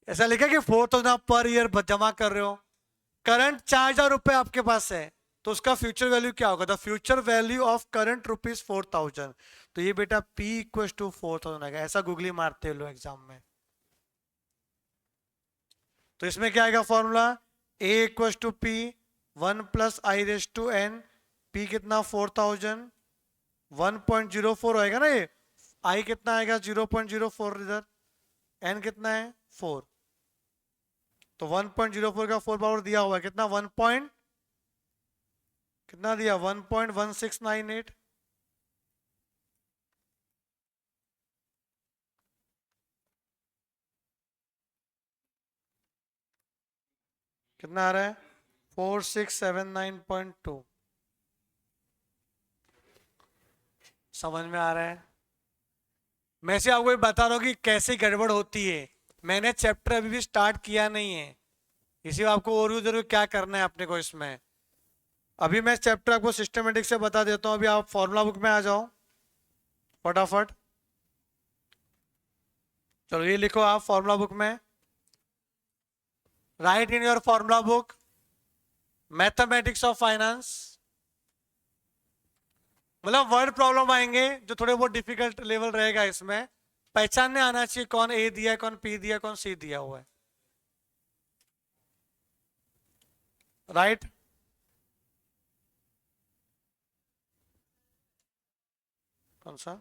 ऐसा लिखा कि 4,000 आप पर ईयर जमा कर रहे हो। करंट 4,000 रुपए आपके पास है, तो उसका फ्यूचर वैल्यू क्या होगा? The future value of current rupees 4,000। तो ये बेटा P इक्वल टू 4,000 आएगा। ऐसा गूगली मारते लो एग्जाम में। तो इसमें क्या आएगा formula? A equal to P 1 + I⁻n। P कितना? 4,000। 1.04 आएगा ना ये। I कितना आएगा? 0.04 इधर। N कितना है? 4। तो 1.04 का 4 पावर दिया हुआ है कितना? 1 पॉइंट कितना दिया? 1.1698। कितना आ रहा है? 4679.2। समझ में आ रहा है? मैं से आपको बता रहा हूँ कि कैसे गड़बड़ होती है। मैंने चैप्टर अभी भी स्टार्ट किया नहीं है, इसी आपको और जरूर क्या करना है अपने को इसमें। अभी मैं चैप्टर आपको सिस्टमेटिक से बता देता हूँ। अभी आप फॉर्मूला बुक में आ जाओ फटाफट। चलो ये लिखो आप फॉर्मूला बुक में। Right in your formula book mathematics of finance. मतलब वर्ड प्रॉब्लम आएंगे जो थोड़े बहुत डिफिकल्ट लेवल रहेगा इसमें। पहचानने आना चाहिए कौन ए दिया है, कौन पी दिया है, कौन सी दिया हुआ है। राइट? कौन सा?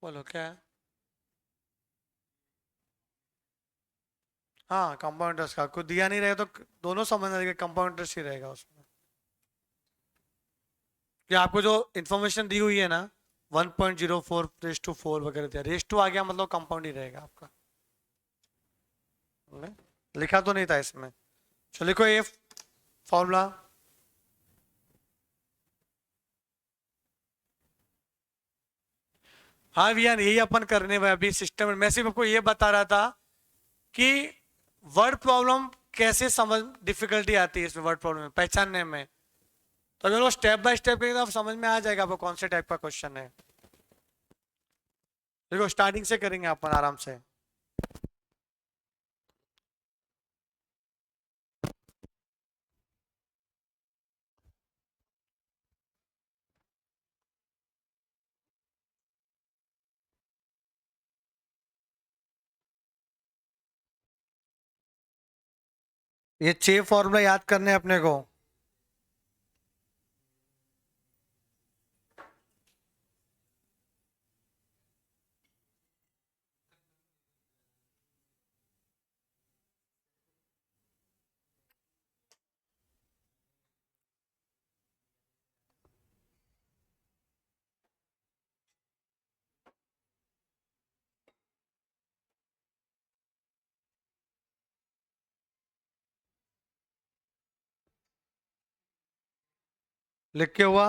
बोलो क्या है? हाँ कंपाउंड इंटरेस्ट का कुछ दिया नहीं रहेगा तो दोनों समझ रहेगा, कंपाउंड इंटरेस्ट ही रहेगा उसमें। कि आपको जो इन्फॉर्मेशन दी हुई है ना 1.04 रेस टू 4 वगैरह दिया, रेस टू आ गया मतलब कंपाउंड ही रहेगा आपका। लिखा तो नहीं था इसमें। चलो लिखो ये फॉर्मूला। हाँ भैया यही अपन करने में अभी सिस्टम। मैं सिर्फ आपको ये बता रहा था कि वर्ड प्रॉब्लम कैसे समझ डिफिकल्टी आती है इसमें, वर्ड प्रॉब्लम में पहचानने में। तो अगर वो स्टेप बाय स्टेप करेंगे तो आप समझ में आ जाएगा आपको कौन से टाइप का क्वेश्चन है। देखो स्टार्टिंग से करेंगे अपन आराम से। ये 6 फॉर्मूला याद करने हैं अपने को। लिख के हुआ,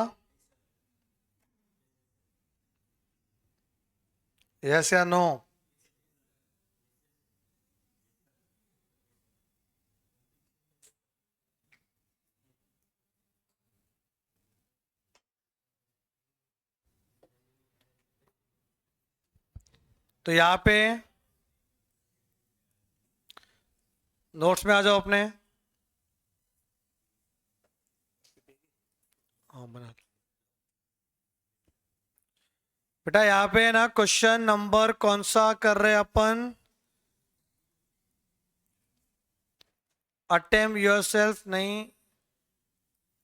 यस या नो? तो यहाँ पे नोट्स में आ जाओ अपने। हाँ बना। बेटा यहाँ पे ना क्वेश्चन नंबर कौन सा कर रहे हैं अपन? अटेम्प्ट योरसेल्फ नहीं,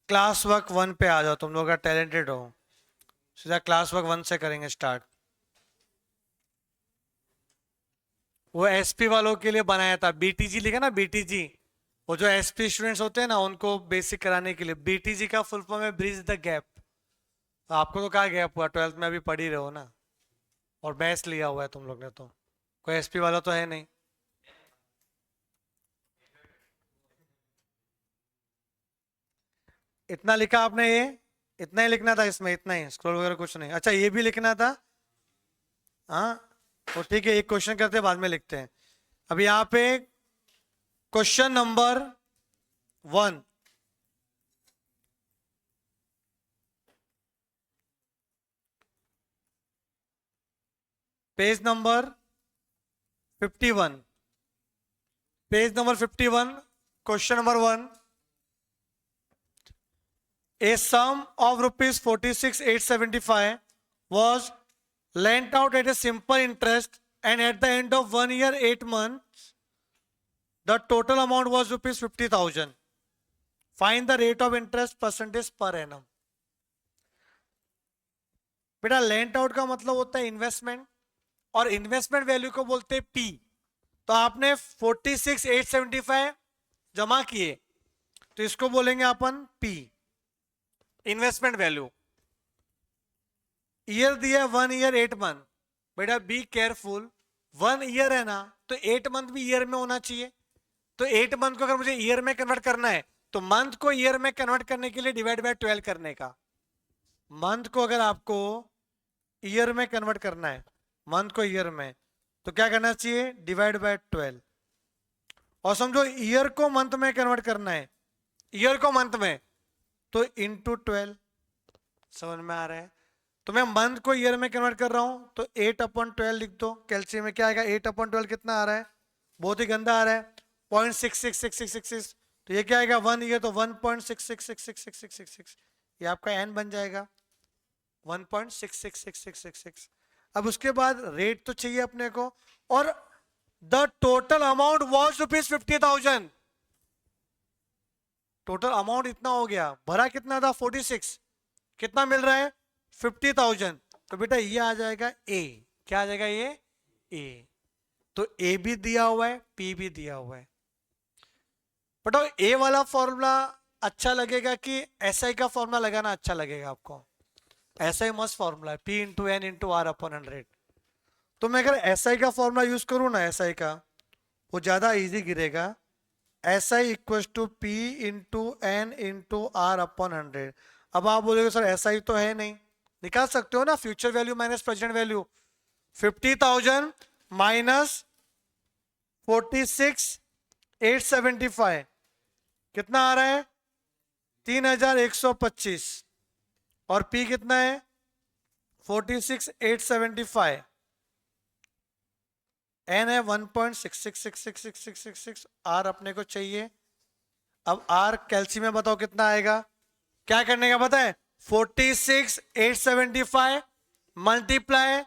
क्लास वर्क 1 पे आ जाओ। तुम लोग टैलेंटेड हो, सीधा क्लास वर्क 1 से करेंगे स्टार्ट। वो एसपी वालों के लिए बनाया था, बीटीजी लिखा ना, बीटीजी। वो जो एसपी स्टूडेंट्स होते हैं ना, उनको बेसिक कराने के लिए। बीटीजी का फुल फॉर्म है ब्रिज द गैप। आपको तो कहा गैप हुआ, 12th में अभी पढ़ ही रहे हो ना। और मैथ्स लिया हुआ है तुम लोग ने, तो कोई एसपी वाला तो है नहीं। इतना लिखा आपने, ये इतना ही लिखना था इसमें, इतना ही, स्क्रॉल वगैरह कुछ नहीं। अच्छा ये भी लिखना था, हाँ तो ठीक है, एक क्वेश्चन करते हैं बाद में लिखते हैं। अब यहाँ पे question number 1, page number 51, page number 51, question number 1। A sum of rupees 46,875 was lent out at a simple interest, and at the end of 1 year 8 months the total amount was rupees 50,000. Find the rate of interest percentage per annum. बेटा lent out का मतलब होता है investment, और investment value को बोलते हैं P. तो आपने 46,875 जमा किए, तो इसको बोलेंगे अपन पी, इन्वेस्टमेंट वैल्यू। ईयर दिया 1 ईयर 8 मंथ। बेटा बी केयरफुल, 1 ईयर है ना, तो 8 मंथ भी ईयर में होना चाहिए। तो 8 मंथ को अगर मुझे ईयर में कन्वर्ट करना है, तो मंथ को ईयर में कन्वर्ट करने के लिए डिवाइड बाय 12 करने का। मंथ को अगर आपको ईयर में कन्वर्ट करना है, मंथ को ईयर में, तो क्या करना चाहिए? Divide by 12। और समझो ईयर को मंथ में कन्वर्ट करना है, ईयर को मंथ में, तो इंटू 12। समझ में आ रहा है? तो मैं मंथ को ईयर में कन्वर्ट कर रहा हूं, तो 8/12 लिख दो। कैलसियम में क्या आएगा? 8/12 कितना आ रहा है? बहुत ही गंदा आ रहा है, 0.666666। तो ये क्या आएगा? 1 ईयर, तो 1.66666666। ये आपका एन बन जाएगा, 1.666666। अब उसके बाद रेट तो चाहिए अपने को, और the total amount was ₹50,000। Total amount इतना हो गया, भरा कितना था? 46। कितना मिल रहा है? 50,000। तो बेटा ये आ जाएगा ए। क्या आ जाएगा? ये ए। तो ए भी दिया हुआ है, पी भी दिया हुआ है। बताओ ए वाला फॉर्मूला अच्छा लगेगा कि एसआई का फॉर्मूला लगाना अच्छा लगेगा आपको? एसआई मस्त फॉर्मूला है, P into N into are upon 100। तो मैं अगर एसआई का फॉर्मूला यूज करूं ना, एसआई का, वो ज्यादा इजी गिरेगा। S I equal to P into N into are upon 100। अब आप बोलोगे सर एस आई तो है नहीं, निकाल सकते हो ना, future value minus present value. 50,000 minus 46,875 कितना आ रहा है? 3,125। और पी कितना है? 46,875। एन है 1.66666666। आर अपने को चाहिए। अब आर कैल्शियम में बताओ कितना आएगा? क्या करने का पता है? 46,875 मल्टीप्लाई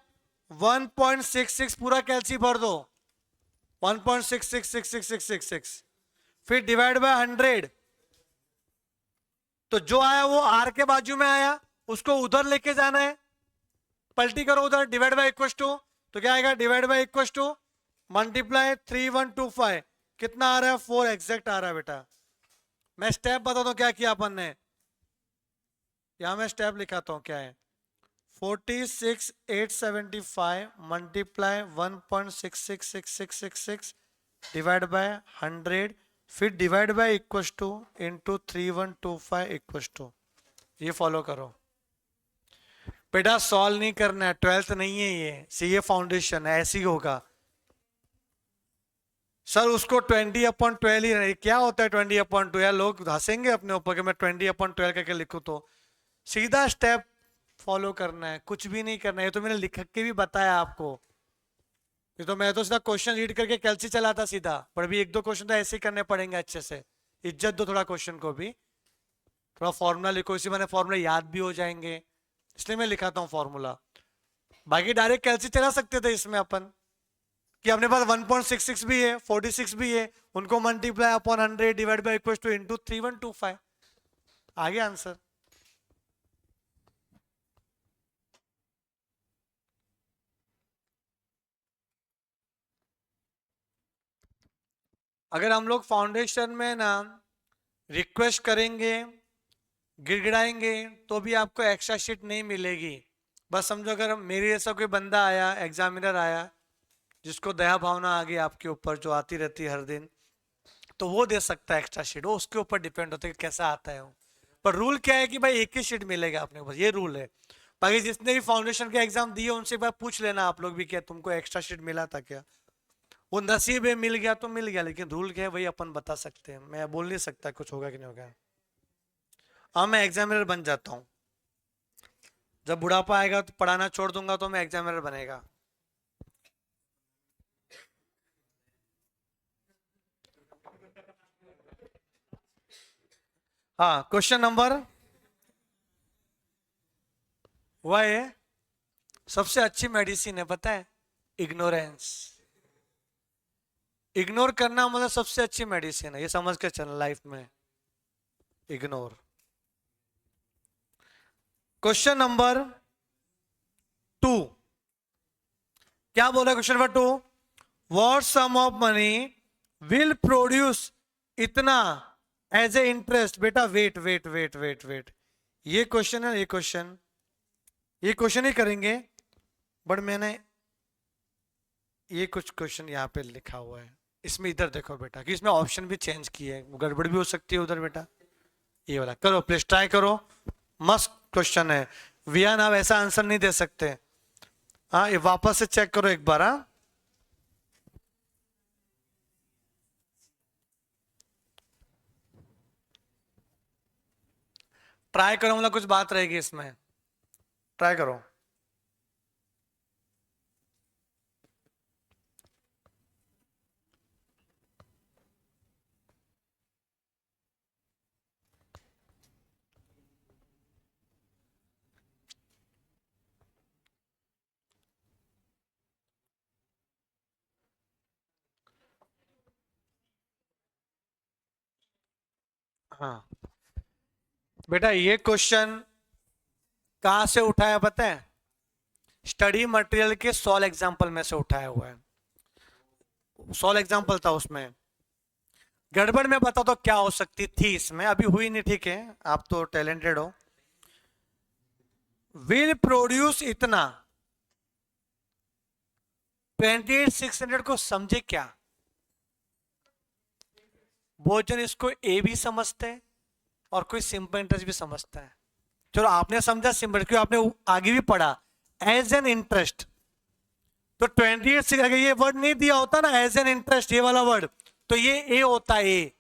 1.66, पूरा कैल्शियम भर दो, 1.666666। फिर डिवाइड बाय 100, तो जो आया वो आर के बाजू में आया, उसको उधर लेके जाना है, पलटी करो उधर, डिवाइड बाय इक्वल टू, तो क्या आएगा divide by equal to multiply 3125, कितना आ रहा है 4 एग्जैक्ट आ रहा है बेटा। मैं स्टेप बताता हूं क्या किया अपन ने, यहां मैं स्टेप लिखाता हूं क्या है, 46875 मल्टीप्लाई 1.666666 डिवाइड बाय 100, फिर divide by equal to into 3125 equal to, ये फॉलो करो बेटा। सॉल्व नहीं करना है, 12th नहीं है ये, सीए फाउंडेशन है, ऐसे ही होगा। सर उसको 20/12 ही रहे, क्या होता है 20/12 यार, लोग हंसेंगे अपने ऊपर कि मैं 20/12 करके लिखूं। तो सीधा स्टेप फॉलो करना है, कुछ भी नहीं करना है, ये तो मैंने लिख के भी बताया आपको। ये तो मैं तो सीधा क्वेश्चन रीड करके कैलसी चलाता सीधा, पर भी एक दो क्वेश्चन तो ऐसे ही करने पड़ेंगे अच्छे से, इज्जत दो थोड़ा क्वेश्चन को भी, थोड़ा फॉर्मूला लिखो, इसी मैंने फॉर्मूला याद भी हो जाएंगे, इसलिए मैं लिखाता हूँ फॉर्मूला। बाकी डायरेक्ट कैलसी चला सकते थे इसमें अपन, कि अपने पास 1.66 भी है, 46 भी है, उनको multiply upon 100 divide by equal to into 3125, आगे आंसर। अगर हम लोग फाउंडेशन में ना रिक्वेस्ट करेंगे, गिड़गिड़ाएंगे, तो भी आपको एक्स्ट्रा शीट नहीं मिलेगी। बस समझो अगर मेरे जैसा कोई बंदा आया, एग्जामिनर आया, जिसको दया भावना आ गई आपके ऊपर, जो आती रहती है हर दिन, तो वो दे सकता है एक्स्ट्रा शीट, वो उसके ऊपर डिपेंड होता है कि कैसा आता है वो। पर रूल क्या है कि भाई एक ही शीट मिलेगा आपने, बस ये रूल है। बाकी जितने भी फाउंडेशन के एग्जाम दिए उनसे एक बार पूछ लेना आप लोग भी, क्या तुमको एक्स्ट्रा शीट मिला था क्या, वो नसीब है मिल गया तो मिल गया, लेकिन रूल क्या है वही अपन बता सकते हैं, मैं बोल नहीं सकता कुछ होगा कि नहीं होगा। हाँ मैं एग्जामिनर बन जाता हूँ, जब बुढ़ापा आएगा तो पढ़ाना छोड़ दूंगा तो मैं एग्जामिनर बनेगा। हाँ क्वेश्चन नंबर, वह है सबसे अच्छी मेडिसिन है पता है, इग्नोरेंस। इग्नोर करना मतलब सबसे अच्छी मेडिसिन है, ये समझ के चलना लाइफ में, इग्नोर। क्वेश्चन नंबर 2, क्या बोला question number 2, what sum of money will produce इतना एज ए इंटरेस्ट। बेटा wait wait wait wait wait, ये क्वेश्चन है, ये क्वेश्चन ही करेंगे, बट मैंने ये कुछ क्वेश्चन यहाँ पे लिखा हुआ है, इसमें इधर देखो बेटा, कि इसमें ऑप्शन भी चेंज किए हैं, गड़बड़ भी हो सकती है उधर बेटा, ये वाला करो प्लीज, ट्राई करो, मस्त क्वेश्चन है। वियान आप ऐसा आंसर नहीं दे सकते, हाँ ये वापस से चेक करो एक बार। हाँ ट्राई करो, मतलब कुछ बात रहेगी इसमें, ट्राई करो। हाँ बेटा ये क्वेश्चन कहां से उठाया पता है, स्टडी मटेरियल के 100 एग्जाम्पल में से उठाया हुआ है, 100 एग्जाम्पल था उसमें। गड़बड़ में बता तो क्या हो सकती थी इसमें, अभी हुई नहीं, ठीक है आप तो टैलेंटेड हो। विल प्रोड्यूस इतना, 28,600 को समझे क्या, बहुत जन इसको ए भी समझते हैं और कोई सिंपल इंटरेस्ट भी समझता है। चलो आपने समझा सिंपल, क्यों आपने आगे भी पढ़ा एज एन इंटरेस्ट, तो 28 से अगर ये वर्ड नहीं दिया होता ना एज एन इंटरेस्ट, ये वाला वर्ड, तो ये ए होता है।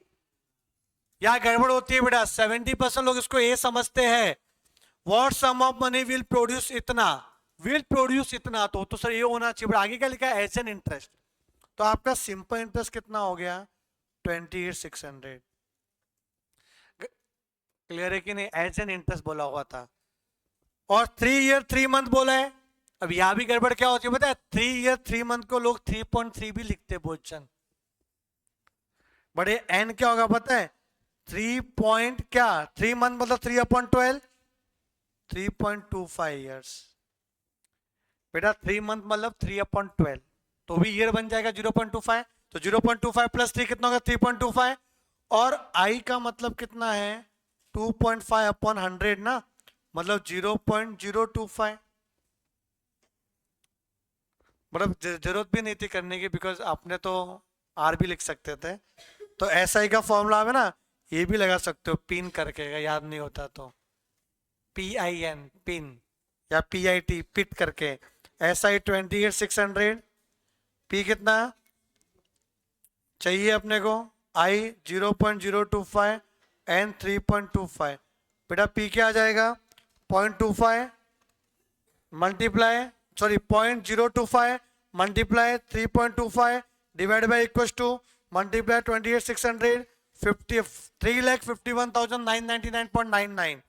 यहां गड़बड़ होती है बेटा, 70% लोग इसको ए समझते हैं। What sum of money will produce इतना, विल प्रोड्यूस इतना, तो सर ये होना चाहिए, बट आगे क्या लिखा है एज एन इंटरेस्ट, तो आपका सिंपल इंटरेस्ट कितना हो गया 28,600। क्लियर है कि नहीं, एज एन इंटरेस्ट बोला हुआ था, और 3 ईयर 3 मंथ बोला है। अब यहां भी गड़बड़ क्या होती है पता है, 3 ईयर 3 मंथ को लोग 3.3 भी लिखते हैं बहुत जन, बड़े एन क्या होगा पता है? 3 पॉइंट क्या, 3 मंथ मतलब 3/12, 3.25 ईयर्स। बेटा 3 मंथ मतलब 3/12, तो भी ईयर बन जाएगा 0.25। तो 0.25 प्लस 3 कितना होगा? 3.25। और आई का मतलब कितना है? 2.5/100 ना, मतलब 0.025। मतलब जरूरत भी नहीं थी करने की, बिकॉज आपने तो आर भी लिख सकते थे। तो एस आई का फॉर्मूला है ना, ये भी लगा सकते हो पिन करके, अगर याद नहीं होता तो। PIN पिन, या PIT पिट करके। SI 28,600, P कितना चाहिए अपने को? I 0.025, N 3.25। बेटा P क्या आ जाएगा? 0.25 multiply, sorry 0.025 multiply 3.25 divide by equal to multiply 28,600, 3,51,999.99।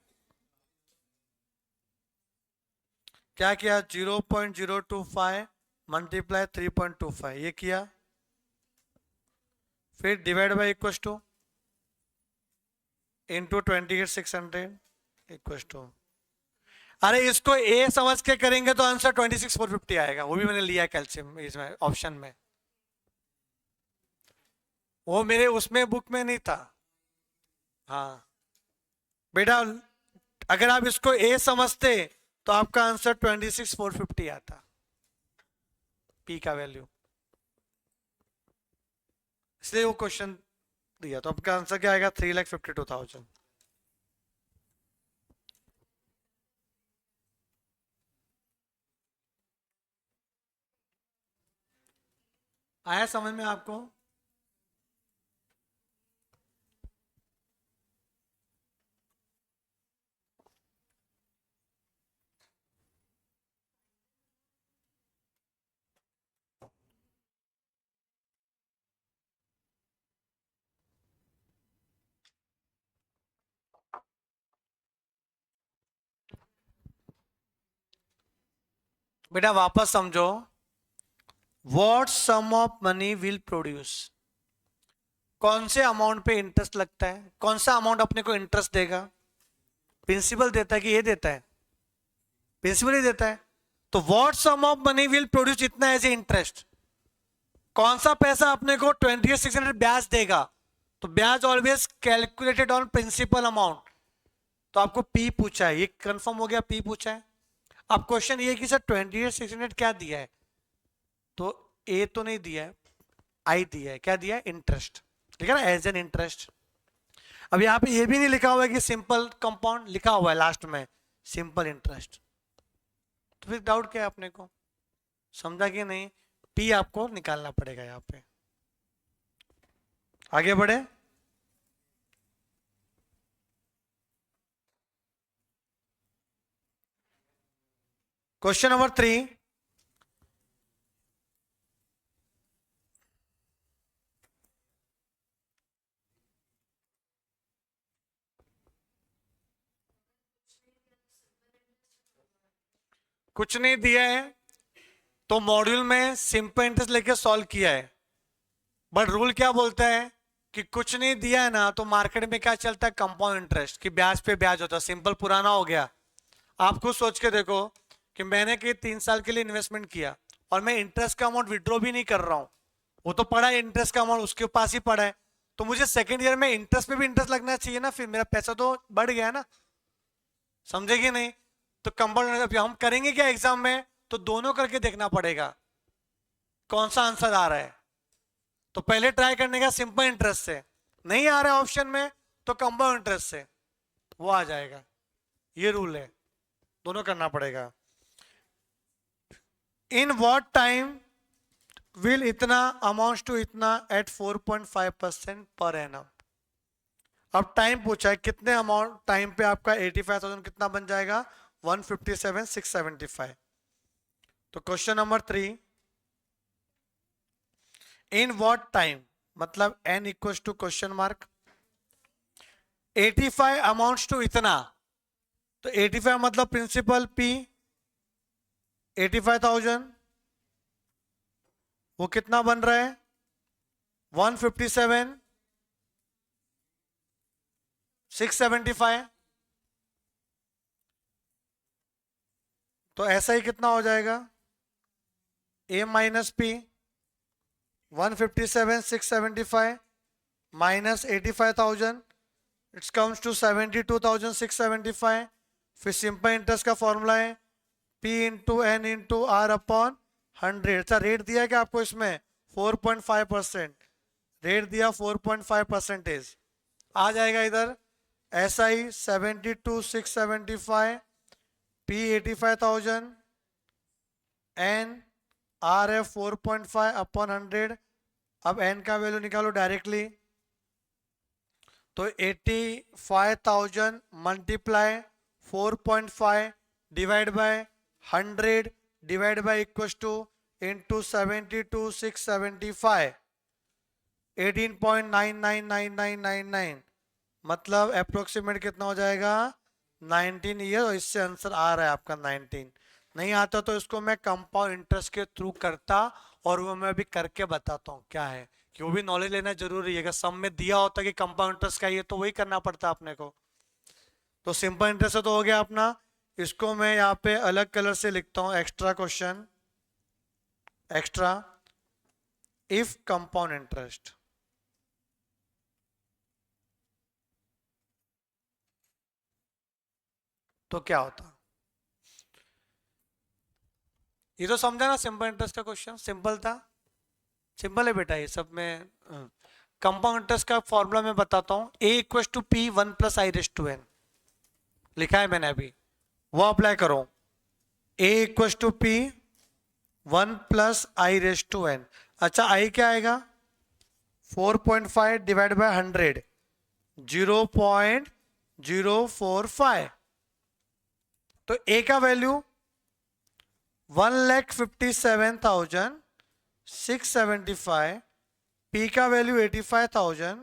क्या किया? 0.025 मल्टीप्लाई 3.25 ये किया, फिर divide by equal to into 28,600 equal to. अरे इसको ए समझ के करेंगे तो आंसर 26,450 आएगा। वो भी मैंने लिया कैल्शियम इसमें ऑप्शन में, वो मेरे उसमें बुक में नहीं था। हाँ बेटा, अगर आप इसको ए समझते तो आपका आंसर 26,450 आता, पी का वैल्यू। इसलिए वो क्वेश्चन दिया। तो आपका आंसर क्या आएगा? 3,52,000। आया समझ में आपको? बेटा वापस समझो, what sum of money will produce, कौन से अमाउंट पे इंटरेस्ट लगता है? कौन सा अमाउंट अपने को इंटरेस्ट देगा? प्रिंसिपल देता है कि ये देता है? प्रिंसिपल ही देता है। तो what sum of money will produce इतना एज ए इंटरेस्ट, कौन सा पैसा अपने को 28,600 ब्याज देगा? तो ब्याज always calculated on principal amount. तो आपको पी पूछा है, ये कंफर्म हो गया, पी पूछा है। अब क्वेश्चन ये कि सर 28,600 क्या दिया है? तो ए तो नहीं दिया है, आई दिया है। क्या दिया है? इंटरेस्ट। ठीक है ना, एज एन इंटरेस्ट। अब यहाँ पे ये भी नहीं लिखा हुआ है कि सिंपल कंपाउंड, लिखा हुआ है लास्ट में सिंपल इंटरेस्ट। तो फिर डाउट क्या है अपने को? समझा कि नहीं? पी आपको निकालना पड़ेगा यहाँ पे। आगे बढ़े। क्वेश्चन नंबर 3, कुछ नहीं दिया है तो मॉड्यूल में सिंपल इंटरेस्ट लेके सॉल्व किया है। बट रूल क्या बोलता है कि कुछ नहीं दिया है ना, तो मार्केट में क्या चलता है? कंपाउंड इंटरेस्ट, कि ब्याज पे ब्याज होता है। सिंपल पुराना हो गया। आप खुद सोच के देखो कि मैंने कि 3 साल के लिए इन्वेस्टमेंट किया और मैं इंटरेस्ट का अमाउंट विड्रॉ भी नहीं कर रहा हूं, वो तो पड़ा है इंटरेस्ट का अमाउंट, उसके पास ही पड़ा है। तो मुझे सेकेंड ईयर में इंटरेस्ट पे भी इंटरेस्ट लगना चाहिए ना, फिर मेरा पैसा तो बढ़ गया ना। समझे कि नहीं? तो कंपाउंड हम करेंगे क्या एग्जाम में? तो दोनों करके देखना पड़ेगा कौन सा आंसर आ रहा है। तो पहले ट्राई करने का सिंपल इंटरेस्ट से, नहीं आ रहा है ऑप्शन में तो कंपाउंड इंटरेस्ट से, वो आ जाएगा। ये रूल है, दोनों करना पड़ेगा। इन व्हाट टाइम विल इतना अमाउंट टू इतना एट 4.5% पर एनम। अब टाइम पूछा है, कितने अमाउंट टाइम पे आपका 85,000 कितना बन जाएगा? 157,675। तो question number 3, in what time, मतलब N equal to question mark 85 amounts to इतना। तो 85 मतलब प्रिंसिपल पी 85,000, वो कितना बन रहा है? 157 675, तो ऐसा ही कितना हो जाएगा, a minus P 157 675 minus 85,000, it's comes to 72,675। फिर सिंपल इंटरेस्ट का फॉर्मूला है P into N into are upon 100। अच्छा रेट दिया है कि आपको इसमें 4.5%, रेट दिया 4.5%, आ जाएगा इधर SI 72,675, P 85,000, N RF 4.5 upon 100। अब N का वैल्यू निकालो डायरेक्टली, तो 85,000 multiply 4.5 divide by 100 divide by equal to into 72,675, 18.999999, मतलब अप्रोक्सीमेट कितना हो जाएगा 19 ईयर। और इससे आंसर आ रहा है आपका 19। नहीं आता तो इसको मैं कंपाउंड इंटरेस्ट के थ्रू करता, और वो मैं अभी करके बताता हूँ क्या है, कि वो भी नॉलेज लेना जरूरी है। अगर सम में दिया होता कि कंपाउंड इंटरेस्ट का ये, तो वही करना पड़ता अपने को। तो सिंपल इंटरेस्ट तो हो गया अपना, इसको मैं यहाँ पे अलग कलर से लिखता हूँ, extra question, extra if compound interest. तो क्या होता, ये तो समझा ना, सिंपल इंटरेस्ट का क्वेश्चन सिंपल था, सिंपल है बेटा ये सब में। कंपाउंड इंटरेस्ट का फॉर्मूला मैं बताता हूं, a equal to P 1 plus I raise to N, लिखा है मैंने अभी, वो अप्लाई करो। a equal to P 1 plus I raise to N. अच्छा i क्या आएगा, 4.5 डिवाइड बाय 100, 0.045। तो a का वैल्यू 1,57,675, P का वैल्यू 85,000,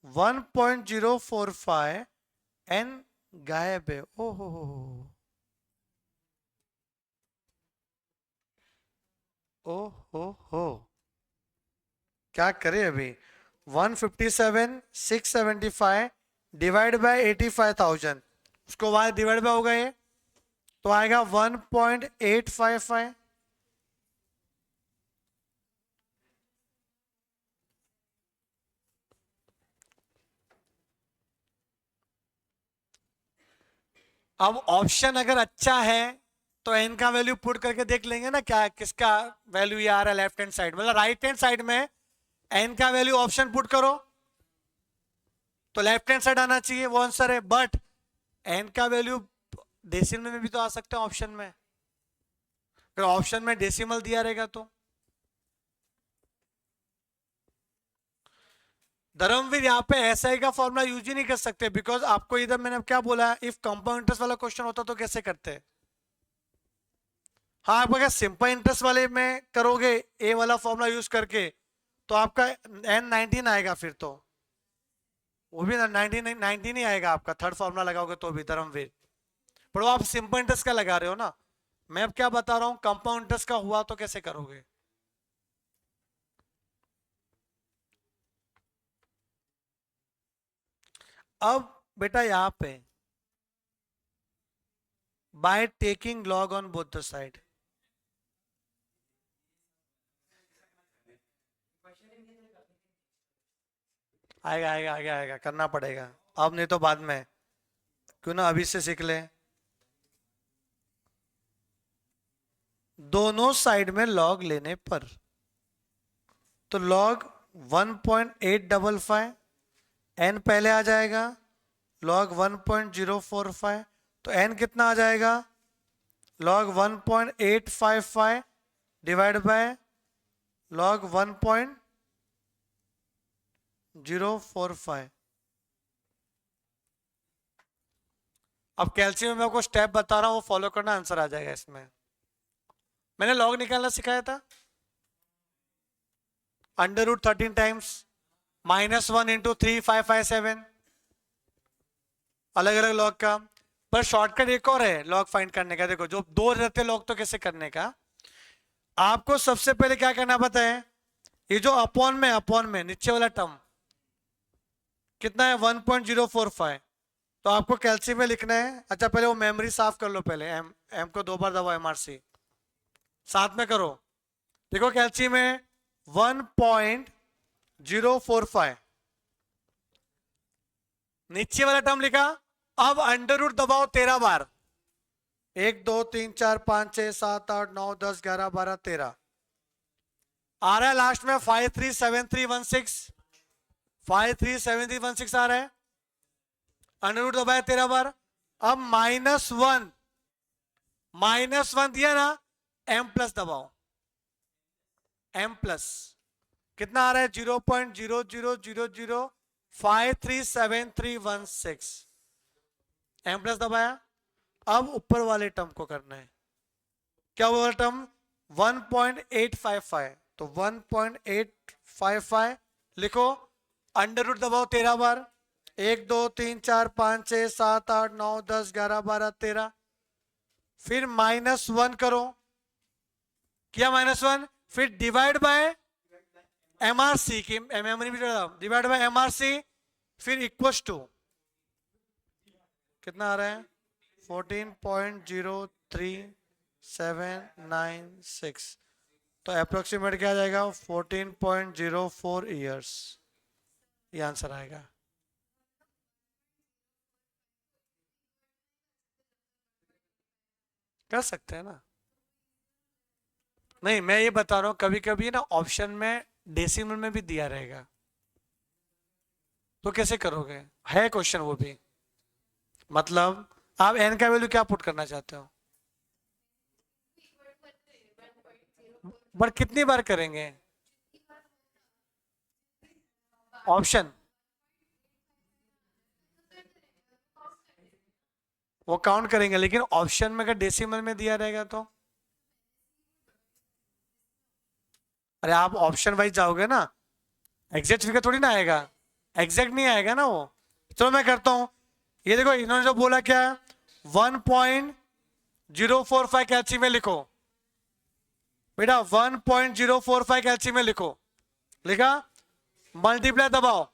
1.045, N गायब है। ओहो हो, क्या करें अभी, 157,675 डिवाइड बाय 85,000, उसको y डिवाइड बाय होगा ये, तो आएगा 1.855। अब ऑप्शन अगर अच्छा है तो n का वैल्यू पुट करके देख लेंगे ना, क्या किसका वैल्यू ये आ रहा है लेफ्ट हैंड साइड, मतलब राइट हैंड साइड में n का वैल्यू ऑप्शन पुट करो तो लेफ्ट हैंड साइड आना चाहिए, वो आंसर है। बट n का वैल्यू डेसिमल में भी तो आ सकते हैं ऑप्शन में, अगर ऑप्शन में डेसिमल दिया रहेगा तो। धर्मवीर यहाँ पे SI का फॉर्मूला यूज ही नहीं कर सकते, बिकॉज आपको इधर मैंने क्या बोला, इफ कंपाउंड इंटरेस्ट वाला क्वेश्चन होता तो कैसे करते। हाँ, आप अगर सिंपल इंटरेस्ट वाले में करोगे ए वाला फॉर्मूला यूज करके, तो आपका N19 आएगा, फिर तो वो भी 19 ही आएगा आपका, थर्ड फॉर्मूला लगाओगे तो भी धर्मवीर। पर वो आप सिंपल इंटरेस्ट का लगा रहे हो ना, मैं अब क्या बता रहा हूं, कंपाउंड इंटरेस्ट का हुआ तो कैसे करोगे। अब बेटा यहां पे by taking log on both the side, आएगा आएगा आएगा आएगा, करना पड़ेगा अब, नहीं तो बाद में, क्यों ना अभी से सीख ले। दोनों साइड में लॉग लेने पर, तो लॉग 1.855, n पहले आ जाएगा, लॉग 1.045, तो n कितना आ जाएगा, लॉग 1.855 डिवाइड बाय लॉग 1.045। अब कैल्शियम में आपको स्टेप बता रहा हूं, वो फॉलो करना, आंसर आ जाएगा इसमें। मैंने लॉग निकालना सिखाया था, √13 टाइम्स -1 इंटू 3,557, अलग अलग लॉग का। पर शॉर्टकट एक और है लॉग फाइंड करने का, देखो जो दो रहते लॉग तो कैसे करने का, आपको सबसे पहले क्या करना पता है, ये जो अपॉन में नीचे वाला टर्म, कितना है 1.045। तो आपको कैल्शियम में लिखना है। अच्छा पहले वो मेमोरी साफ कर लो, पहले एम एम को 2 बार दबाओ, MRC साथ में करो। देखो कैल्शियम में 1.045, नीचे वाला टर्म लिखा। अब अंडर रूट दबाओ 13 बार, 1 2 3 4 5 6 7 8 9 10 11 12 13 आ रहा है लास्ट में 537316, 537316 आ रहा है। अंडर रूट दबाया 13 बार। अब -1 दिया ना, m प्लस दबाओ, m प्लस कितना आ रहा है 0.000053716, m प्लस दबाया। अब ऊपर वाले टर्म को करना है। क्या हुआ टर्म 1.855, तो 1.855 लिखो। अंडर रूट दबाओ 13 बार, 1 2 3 4 5 6 7 8 9 10 11 12 13। फिर -1 करो, किया -1, फिर डिवाइड बाय MRC की मेमोरी भी डिवाइड बाय MRC, फिर इक्वल्स टू कितना आ रहा है 14.03796। तो अप्रोक्सीमेट क्या आ जाएगा 14.04 ईयर्स, ये आंसर आएगा। कर सकते हैं ना, नहीं मैं ये बता रहा हूं कभी कभी ना ऑप्शन में डेसिमल में भी दिया रहेगा, तो कैसे करोगे, है क्वेश्चन वो भी। मतलब आप n का वैल्यू क्या पुट करना चाहते हो, बट कितनी बार करेंगे ऑप्शन, वो काउंट करेंगे, लेकिन ऑप्शन में अगर डेसिमल में दिया रहेगा तो, अरे आप ऑप्शन वाइज जाओगे ना, एग्जैक्ट फिगर थोड़ी ना आएगा, एग्जैक्ट नहीं आएगा ना वो। चलो मैं करता हूं, ये देखो इन्होंने जो बोला क्या है 1.045 कैल्शियम में लिखो बेटा, 1.045 कैल्शियम में लिखो, लिखा, मल्टीप्लाई दबाओ।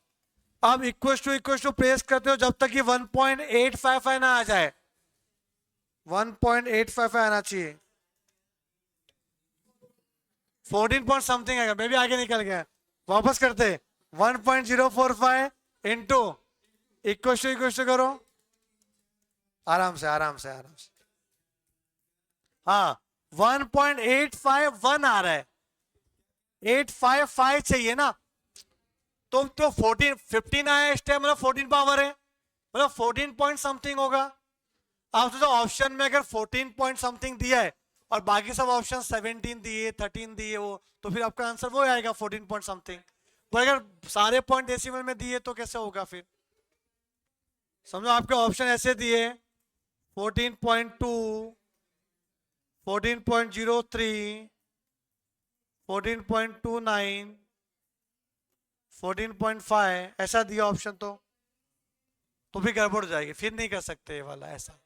अब इक्वल टू प्रेस करते हो जब तक कि 1.855 ना आ जाए, 1.855 आना चाहिए, 14 पॉइंट समथिंग आएगा, मैं भी आगे निकल गया। वापस करते 1.045 इंटू इक्वल टू करो, आराम से आराम से आराम से। हाँ 1.851 आ रहा है, 855 चाहिए ना, तो 15 आया इस टाइम, मतलब 14 पावर है, मतलब 14 पॉइंट समथिंग होगा। आप सोचो ऑप्शन में अगर 14 पॉइंट समथिंग दिया है और बाकी सब ऑप्शन 17 दिए 13 दिए वो, तो फिर आपका आंसर वो आएगा 14 पॉइंट समथिंग। पर अगर सारे पॉइंट डेसिमल में दिए तो कैसे होगा फिर, समझो आपके ऑप्शन ऐसे दिए 14.2, 14.03, 14.29, 14.5 ऐसा दिया ऑप्शन, तो भी गड़बड़ हो जाएगी, फिर नहीं कर सकते ये वाला ऐसा।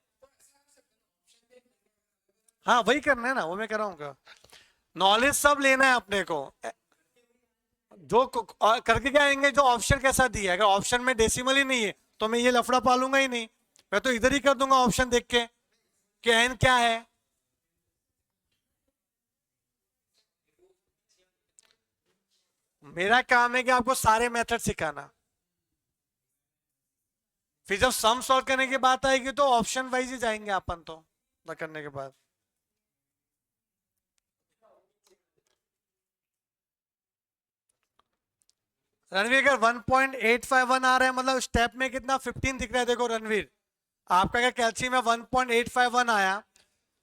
हाँ वही करना है ना, वो मैं कह रहा हूँ, नॉलेज सब लेना है अपने को, जो करके क्या आएंगे, जो ऑप्शन कैसा दिया है, अगर ऑप्शन में डेसिमल ही नहीं है तो मैं ये लफड़ा पालूंगा ही नहीं, मैं तो इधर ही कर दूंगा ऑप्शन देख के कि एन क्या है। मेरा काम है कि आपको सारे मेथड सिखाना, फिर जब सम सॉल्व करने की बात आएगी तो ऑप्शन वाइज ही जाएंगे अपन, तो ना करने के बाद। रणवीर अगर 1.851 आ रहा है, मतलब स्टेप में कितना 15 दिख रहा है, देखो रणवीर आपका क्या कैल्शियम में 1.851 आया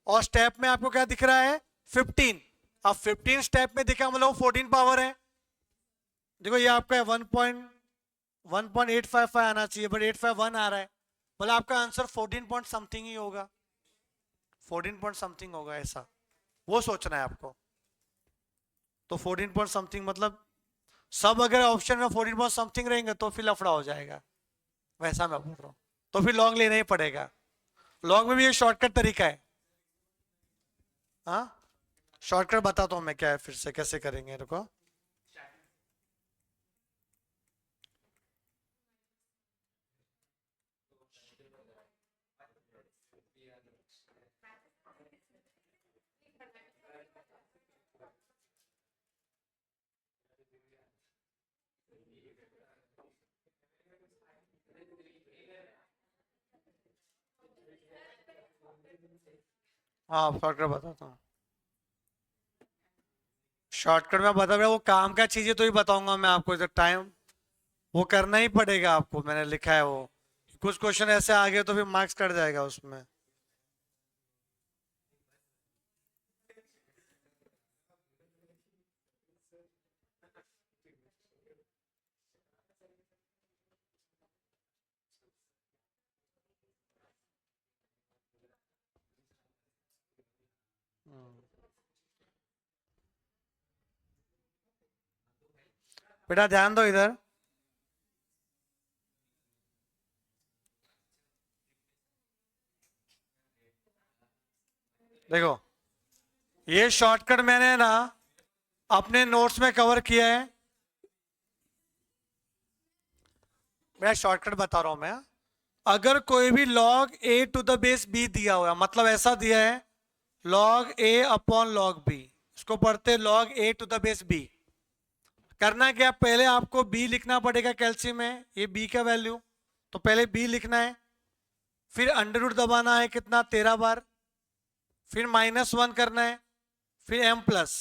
और स्टेप में आपको क्या दिख रहा है 15। अब 15 स्टेप में दिखा मतलब 14 पावर है, देखो ये आपका 1.855 आना चाहिए, बट 851 आ रहा है, मतलब आपका आंसर 14 पॉइंट समथिंग ही होगा, 14 पॉइंट समथिंग होगा ऐसा, वो सोचना है आपको। तो 14 पॉइंट समथिंग मतलब सब अगर ऑप्शन में 14 पॉइंट समथिंग रहेंगे तो फिर लफड़ा हो जाएगा, वैसा मैं बोल रहा हूँ, तो फिर लॉन्ग लेना ही पड़ेगा। लॉन्ग में भी ये शॉर्टकट तरीका है, हाँ शॉर्टकट बताता हूँ मैं क्या है, फिर से कैसे करेंगे, रुको। हाँ शॉर्टकट बताता हूँ। शॉर्टकट में बता रहा वो काम का चीजें तो ही बताऊंगा मैं आपको, इधर टाइम वो करना ही पड़ेगा आपको, मैंने लिखा है वो। कुछ क्वेश्चन ऐसे आ गए तो फिर मार्क्स कट जाएगा उसमें। बेटा ध्यान दो इधर। देखो ये शॉर्टकट मैंने ना अपने नोट्स में कवर किया है। मैं शॉर्टकट बता रहा हूं मैं। अगर कोई भी log a to the base b दिया हुआ है, मतलब ऐसा दिया है log a upon log b, इसको पढ़ते log a to the base b। करना क्या, पहले आपको b लिखना पड़ेगा कैल्शियम में, ये b का वैल्यू, तो पहले b लिखना है, फिर अंडर रूट दबाना है कितना 13 बार, फिर -1 करना है, फिर m प्लस,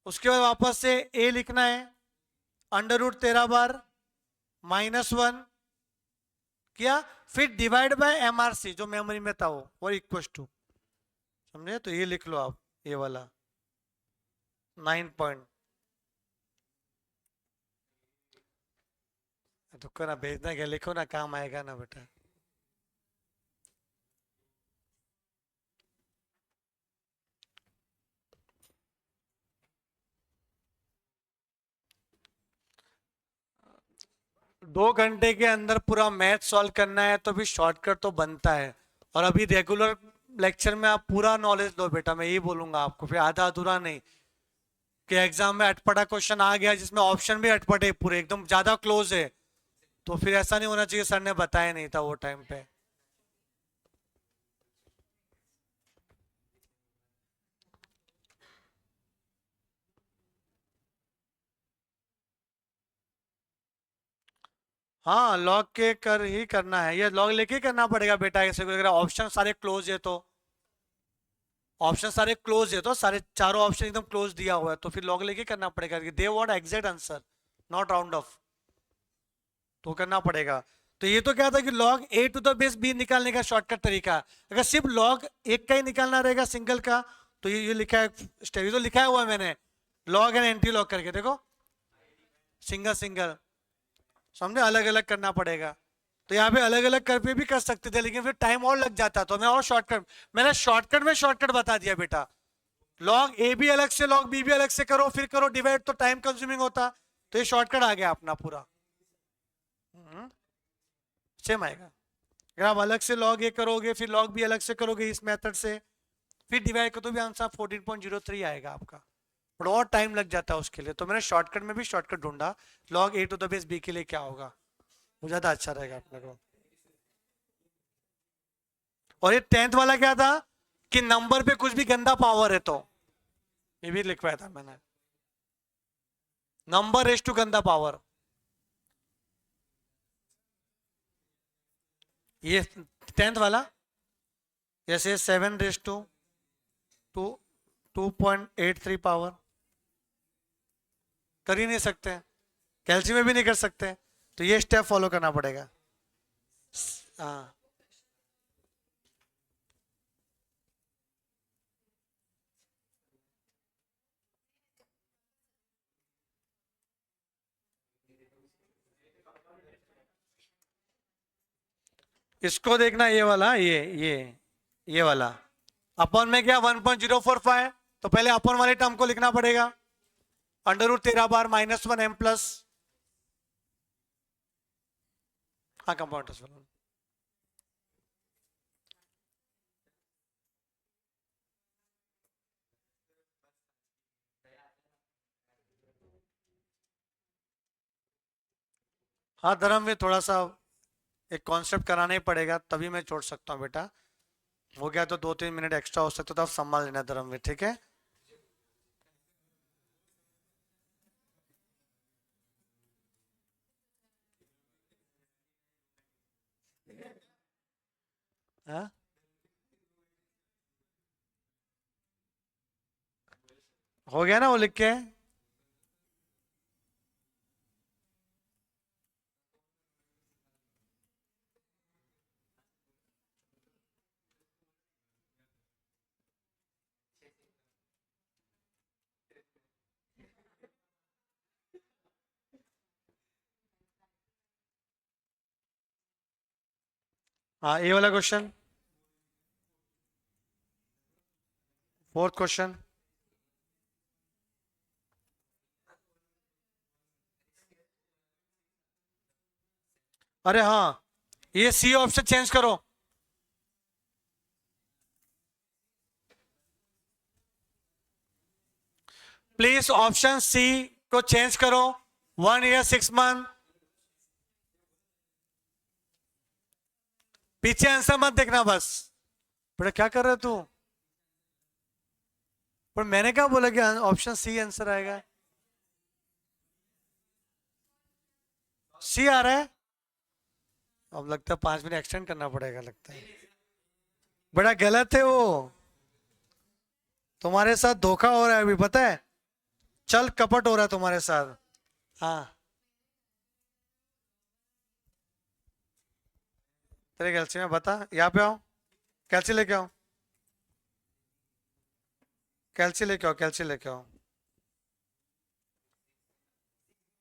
उसके बाद वापस से a लिखना है, अंडर रूट 13 बार, -1 किया, फिर डिवाइड बाय MRC जो मेमोरी में था वो, और इक्वल टू, समझे? तो ये लिख लो आप, ये वाला 9 पॉइंट। तो ना भेजना क्या, लिखो ना, काम आएगा ना बेटा। दो घंटे के अंदर पूरा मैथ सॉल्व करना है तो भी शॉर्टकट तो बनता है। और अभी रेगुलर लेक्चर में आप पूरा नॉलेज लो बेटा, मैं यही बोलूंगा आपको, फिर आधा अधूरा नहीं कि एग्जाम में अटपटा क्वेश्चन आ गया जिसमें ऑप्शन भी अटपटे पूरे एकदम ज्यादा क्लोज है, तो फिर ऐसा नहीं होना चाहिए सर ने बताया नहीं था वो टाइम पे। हाँ लॉग के कर ही करना है, ये लॉग लेके ही करना पड़ेगा बेटा, ऐसे अगर ऑप्शन सारे क्लोज है तो, ऑप्शन सारे क्लोज है तो, सारे चारों ऑप्शन एकदम क्लोज दिया हुआ है तो फिर लॉग लेके करना पड़ेगा, they want exact answer not round off, तो करना पड़ेगा। तो ये तो क्या था कि log A to the base B निकालने का शॉर्टकट तरीका। अगर सिर्फ लॉग एक का ही निकालना रहेगा सिंगल का, तो ये लिखा है स्टेप, तो लिखा हुआ है मैंने, लॉग एंड एंटी लॉग करके देखो, सिंगल सिंगल, समझे, अलग अलग करना पड़ेगा। तो यहाँ पे अलग अलग कर पे भी कर सकते थे, लेकिन फिर टाइम और लग जाता, तो मैं और शॉर्टकट, मैंने शॉर्टकट में शॉर्टकट बता दिया बेटा। लॉग ए भी अलग से लॉग बी भी अलग से करो, फिर करो डिवाइड, तो टाइम कंज्यूमिंग होता, तो ये शॉर्टकट आ गया अपना पूरा। सेम आएगा। अगर आप अलग से लॉग ए करोगे फिर लॉग बी अलग से करोगे इस मेथड से, फिर डिवाइड करो तो भी आंसर 14.03 आएगा आपका, पर और टाइम लग जाता है उसके लिए, तो मैंने शॉर्टकट में भी शॉर्टकट ढूंढा, log A to the base B के लिए क्या होगा, वो ज्यादा अच्छा रहेगा अपने को। और ये 10th वाला क्या था कि नंबर पे कुछ भी गंदा पावर है तो, ये भी लिखवाया था मैंने, नंबर रेस टू गंदा पावर, ये 10th वाला, जैसे 7 रेस टू 2.83 पावर, कर ही नहीं सकते, कैलसी में भी नहीं कर सकते, तो ये स्टेप फॉलो करना पड़ेगा। हाँ इसको देखना, ये वाला, ये वाला अपन में क्या 1.045, तो पहले अपन वाले टर्म को लिखना पड़ेगा, अंडर रूट 13 बार -1 m+, हाँ कंपाउंड। हाँ धर्म में थोड़ा सा एक कॉन्सेप्ट कराना ही पड़ेगा, तभी मैं छोड़ सकता हूँ बेटा, हो गया तो 2-3 मिनट एक्स्ट्रा हो सकता, तो आप संभाल लेना धर्म में, ठीक है। हाँ हो गया ना वो लिख के? हाँ, ये वाला क्वेश्चन, फोर्थ क्वेश्चन। अरे हाँ, ये सी ऑप्शन चेंज करो। प्लीज ऑप्शन सी को चेंज करो। 1 ईयर 6 मंथ। पीछे आंसर मत देखना बस। बेटा क्या कर रहे तू? पर मैंने क्या बोला कि ऑप्शन सी आंसर आएगा? सी आ रहा है। अब लगता है 5 मिनट एक्सटेंड करना पड़ेगा लगता है। बड़ा गलत है वो। तुम्हारे साथ धोखा हो रहा है अभी, पता है? चल कपट हो रहा है तुम्हारे साथ। हाँ, तेरे कैल्सी में बता, यहाँ पे आओ। कैल्सी लेके आओ, कैल्सी लेके आओ, कैल्सी लेके आओ।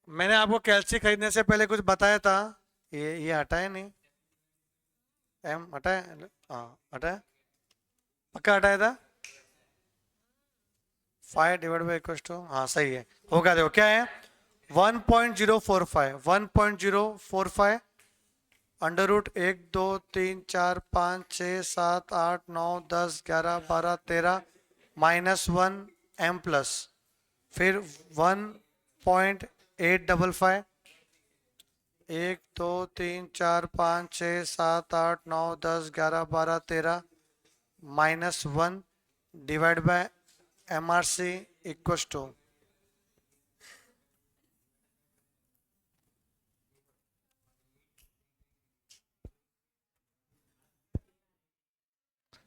मैंने आपको कैल्सी खरीदने से पहले कुछ बताया था। ये हटाया नहीं? एम हटाया? हाँ हटाया, पक्का हटाया था। 5 डिवाइड बाई, हाँ सही है। होगा, देखो क्या है। 1.045, 1.045 अंडर रूट 1 2 3 4 5 6 7 8 9 10 11 12 13 -1 m+, फिर 1.855, 1 2 3 4 5 6 7 8 9 10 11 12 13 -1 divide by MRC equals to.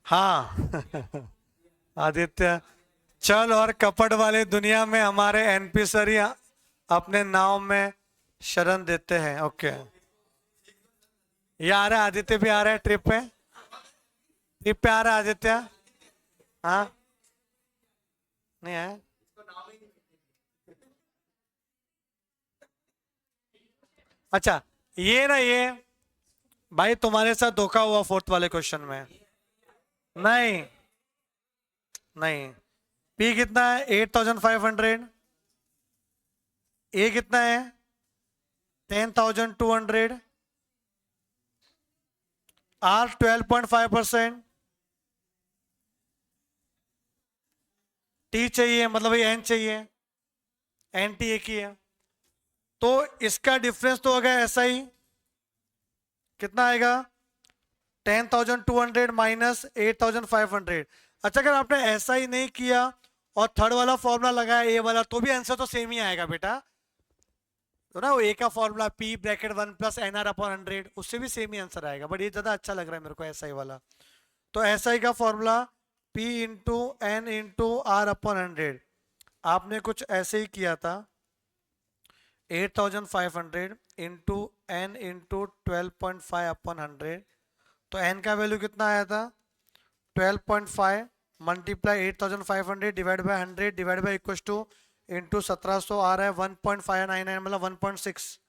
हाँ आदित्य, चल और कपट वाले दुनिया में हमारे एनपी सर ही अपने नाव में शरण देते हैं। ओके, ये आ रहा है, आदित्य भी आ रहा है ट्रिप पे। ट्रिप पे आ रहा है आदित्य। हाँ, नहीं है? अच्छा, ये ना ये भाई तुम्हारे साथ धोखा हुआ फोर्थ वाले क्वेश्चन में। नहीं नहीं, पी कितना है? 8,500। ए कितना है? 10,200। आर 12.5%। टी चाहिए, मतलब ये एन चाहिए। एन टी एक ही है, तो इसका डिफरेंस तो होगा ऐसा ही। कितना आएगा? 10,200 -8,500। अच्छा, अगर आपने ऐसा ही नहीं किया और थर्ड वाला फॉर्मूला लगाया ए वाला, तो भी आंसर तो सेम ही आएगा बेटा। तो ना वो ए का फॉर्मूला पी ब्रैकेट 1 + NR/100, उससे भी सेम ही आंसर आएगा, बट ये ज्यादा अच्छा लग रहा है मेरे को एसआई वाला। तो एसआई का formula P into N into R/100। आपने कुछ ऐसे ही किया था, 8,500 इंटू एन इंटू 12.5/100। तो एन का वैल्यू कितना आया था? 12.5 multiply 8,500 divide by 100 divide by equal two into 1700 आ रहा है 1.599, मतलब 1.6।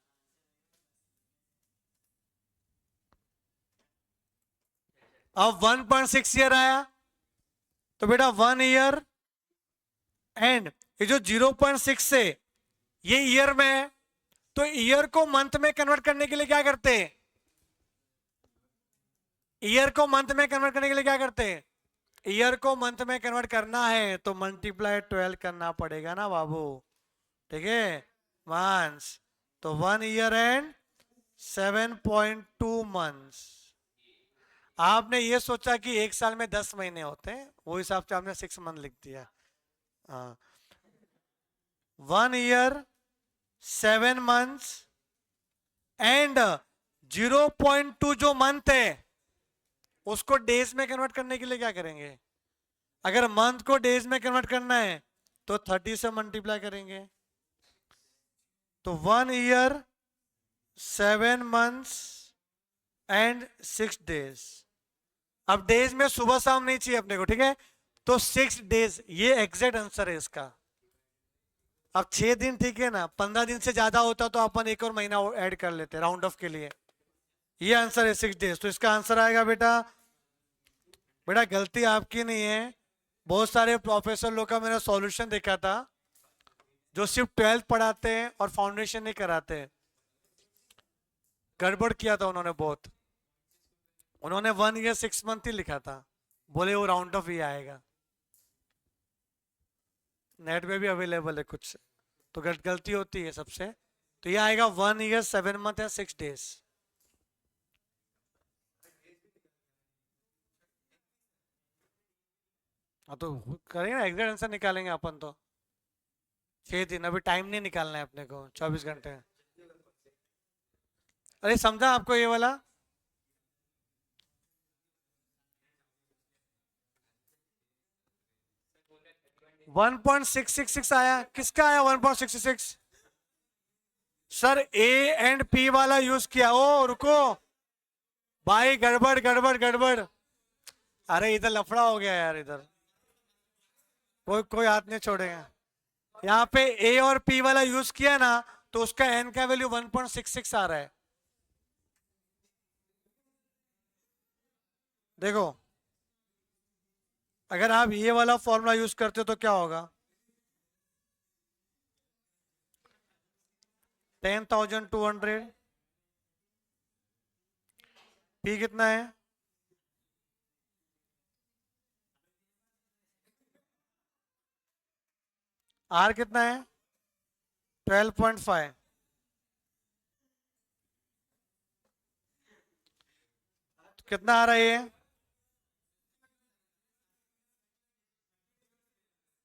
अब 1.6 ईयर आया, तो बेटा 1 ईयर एंड ये जो 0.6 से ये ईयर में है, तो ईयर को मंथ में कन्वर्ट करने के लिए क्या करते हैं? ईयर को मंथ में कन्वर्ट करने के लिए क्या करते हैं? ईयर को मंथ में कन्वर्ट करना है तो मल्टीप्लाई 12 करना पड़ेगा ना बाबू। ठीक है, मंथ्स। तो 1 ईयर एंड 7.2 मंथ्स। आपने ये सोचा कि एक साल में 10 महीने होते हैं, वो हिसाब से आपने 6 मंथ लिख दिया। 1 ईयर 7 मंथ्स एंड 0.2 जो मंथ है उसको डेज में कन्वर्ट करने के लिए क्या करेंगे? अगर मंथ को डेज में कन्वर्ट करना है तो 30 से मल्टीप्लाई करेंगे तो 1 ईयर 7 मंथ्स एंड 6 डेज। अब डेज में सुबह शाम नहीं चाहिए अपने को, ठीक है, तो 6 डेज ये एग्जैक्ट आंसर है इसका। अब 6 दिन ठीक है ना, 15 दिन से ज्यादा होता तो अपन एक और महीना ऐड कर लेते राउंड ऑफ के लिए। ये आंसर है 6 डेज, तो इसका आंसर आएगा बेटा, बेटा गलती आपकी नहीं है, बहुत सारे प्रोफेसर लोग का मैंने सॉल्यूशन देखा था जो सिर्फ 12th पढ़ाते हैं और फाउंडेशन नहीं कराते, गड़बड़ किया था उन्होंने बहुत। उन्होंने 1 ईयर 6 मंथ ही लिखा था, बोले वो राउंड ऑफ ही आएगा। नेट में भी अवेलेबल है कुछ, तो गलती होती है सबसे। तो ये आएगा 1 ईयर 7 मंथ एंड 6 डेज। हाँ तो करेंगे ना, एग्जैक्ट आंसर निकालेंगे अपन तो। 6 दिन, अभी टाइम नहीं निकालना है अपने को, 24 घंटे। अरे समझा आपको ये वाला? वन 1.666 आया, किसका आया 1.666? सर ए एंड पी वाला यूज किया। ओ रुको भाई, गड़बड़ गड़बड़ गड़बड़, अरे इधर लफड़ा हो गया यार, इधर कोई कोई हाथ नहीं छोड़ेगा। यहाँ पे ए और पी वाला यूज किया ना, तो उसका एन का वैल्यू 1.66 आ रहा है। देखो अगर आप ये वाला फॉर्मूला यूज करते हो तो क्या होगा, 10,200, पी कितना है, आर कितना है 12.5, तो कितना आ रहा है ये?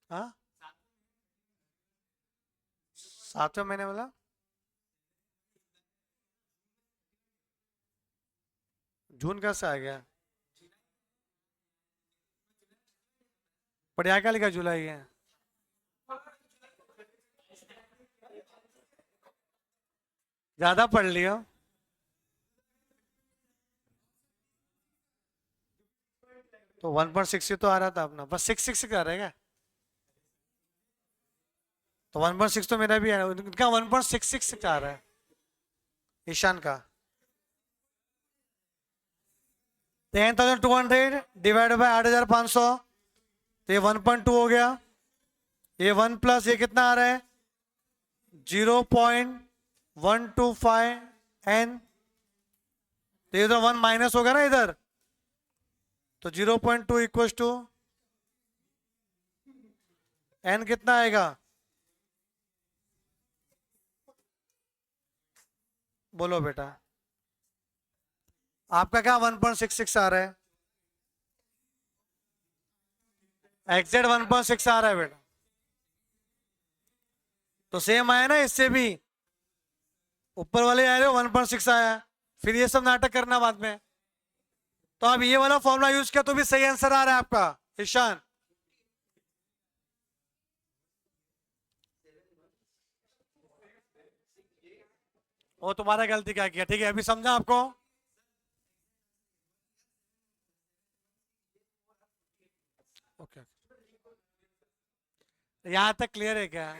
हाँ 7वें महीने वाला, जून कैसे आ गया? पढ़िया क्या लिखा, जुलाई है। ज्यादा पढ़ लियो, तो 1.6 तो आ रहा था अपना, बस 6 आ रहा है क्या? तो 1.6 तो मेरा भी है, उनका 1.66 आ रहा है ईशान का। 10,200 डिवाइड बाय 8,500, तो ये 1.2 हो गया। ये 1 प्लस ये कितना आ रहा है 0.125 एन, तो ये तो 1 माइनस होगा ना इधर, तो 0.2 इक्वल टू एन कितना आएगा, बोलो बेटा। आपका क्या 1.66 आ रहा है, एग्जैक्ट 1.6 आ रहा है बेटा, तो सेम आया ना इससे भी, ऊपर वाले आए 1.6 आया, फिर ये सब नाटक करना बाद में। तो अब ये वाला फॉर्मूला यूज किया तो भी सही आंसर आ रहा है आपका ईशान। वो तुम्हारा गलती क्या किया, ठीक है अभी समझा आपको। ओके यहां तक क्लियर है क्या?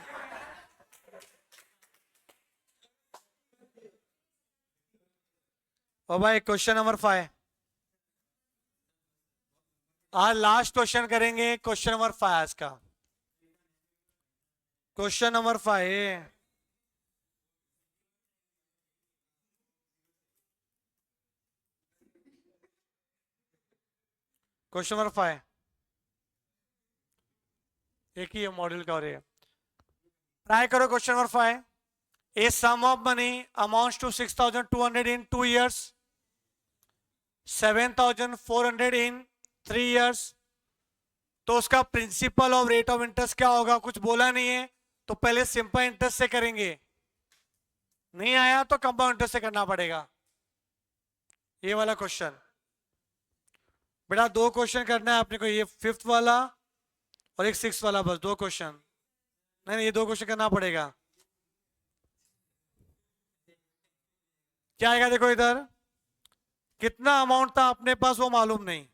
ओ भाई क्वेश्चन नंबर 5, आज लास्ट क्वेश्चन करेंगे, क्वेश्चन नंबर 5 आज का। क्वेश्चन नंबर 5, क्वेश्चन नंबर 5 एक ही है मॉड्यूल का, और ये ट्राई करो। Question number 5, a sum of money amounts to 6,200 in 2 years, 7,400 in 3 years, तो उसका principal of rate of interest क्या होगा? कुछ बोला नहीं है, तो पहले सिंपल इंटरेस्ट से करेंगे, नहीं आया तो कंपाउंड इंटरेस्ट से करना पड़ेगा। ये वाला क्वेश्चन बेटा, 2 क्वेश्चन करना है अपने को, ये 5th वाला और एक 6th वाला, बस 2 क्वेश्चन। नहीं नहीं, ये 2 क्वेश्चन करना पड़ेगा। क्या आएगा देखो इधर, कितना अमाउंट था अपने पास वो मालूम नहीं।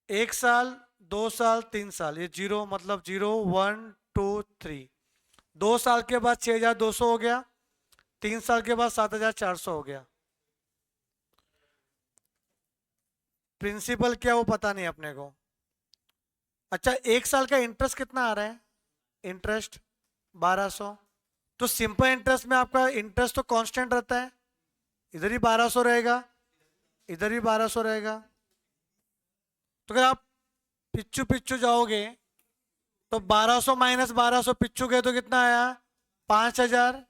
1 साल, 2 साल, 3 साल, ये 0 मतलब 0 1 2 3। 2 साल के बाद 6200 हो गया, 3 साल के बाद 7400 हो गया। प्रिंसिपल क्या वो पता नहीं अपने को। अच्छा, 1 साल का इंटरेस्ट कितना आ रहा है? इंटरेस्ट 1200। तो सिंपल इंटरेस्ट में आपका इंटरेस्ट तो कांस्टेंट रहता है, इधर ही 1200 रहेगा, इधर भी 1200 रहेगा। तो अगर आप पिच्चू पिच्चू जाओगे तो 1200 माइनस 1200 पिच्चू गए तो कितना आया? 5000।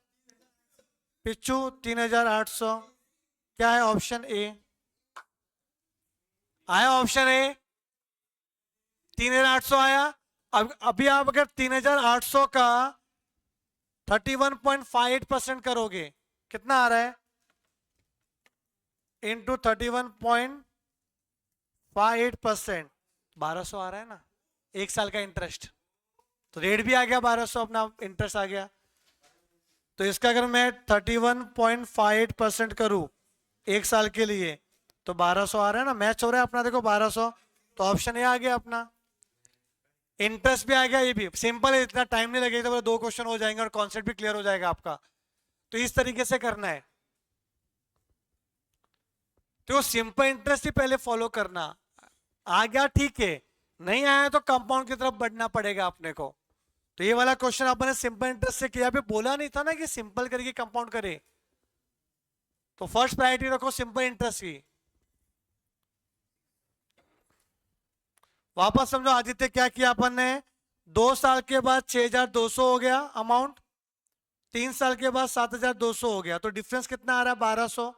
पिच्चू 3800। क्या है? ऑप्शन ए आया, ऑप्शन ए 3800 आया। अब अभी आप अगर 3800 का 31.58% करोगे, कितना आ रहा है? इंटू 31.58%, 1200 आ रहा है ना, 1 साल का इंटरेस्ट। तो रेट भी आ गया 1200, अपना इंटरेस्ट आ गया। तो इसका अगर मैं 31.58% करूं 1 साल के लिए तो 1200 आ रहा है ना, मैच हो रहा है अपना, देखो 1200। तो ऑप्शन ए आ गया अपना। इंटरेस्ट भी आ गया, ये भी सिंपल है, इतना टाइम नहीं लगेगा, तो 2 क्वेश्चन हो जाएंगे और कॉन्सेप्ट भी क्लियर हो जाएगा आपका। तो इस तरीके से करना है। तो सिंपल इंटरेस्ट ही पहले फॉलो करना। आ गया ठीक है, नहीं आया तो कंपाउंड की तरफ बढ़ना पड़ेगा अपने को। तो ये वाला क्वेश्चन आपने सिंपल इंटरेस्ट से किया, बोला नहीं था ना कि सिंपल करके कंपाउंड करे। तो फर्स्ट प्रायोरिटी रखो सिंपल इंटरेस्ट की। वापस समझो आदित्य, क्या किया अपन ने? 2 साल के बाद 6200 हो गया अमाउंट, 3 साल के बाद 7200 हो गया। तो डिफरेंस कितना आ रहा है? 1200।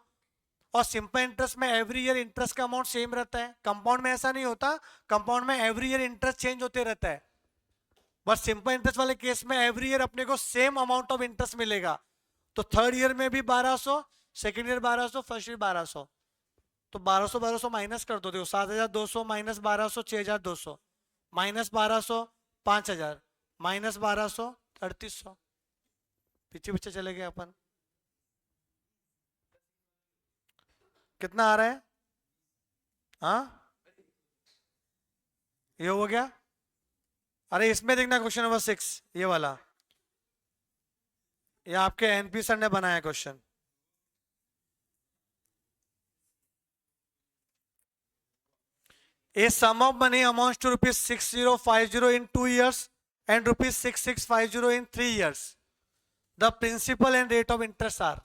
और सिंपल इंटरेस्ट में एवरी ईयर इंटरेस्ट का अमाउंट सेम रहता है, कंपाउंड में ऐसा नहीं होता। कंपाउंड में एवरी ईयर इंटरेस्ट चेंज होते रहता है, बट सिंपल इंटरेस्ट वाले केस में एवरी ईयर अपने को सेम अमाउंट ऑफ इंटरेस्ट मिलेगा। तो थर्ड ईयर में भी 1200, सेकेंड ईयर 1200, फर्स्ट ईयर 1200। तो 1200 1200 माइनस कर दो, देखो 7200 माइनस 1200 6200, माइनस 1200 5000, माइनस 1200 3800। पीछे पीछे चले गए अपन। कितना आ रहा है? हाँ, ये हो गया। अरे इसमें देखना क्वेश्चन नंबर 6, ये वाला, ये आपके एनपी सर ने बनाया question. A sum of money amounts to rupees 6050 in 2 years and rupees 6650 in 3 years. The principal and rate of interest are.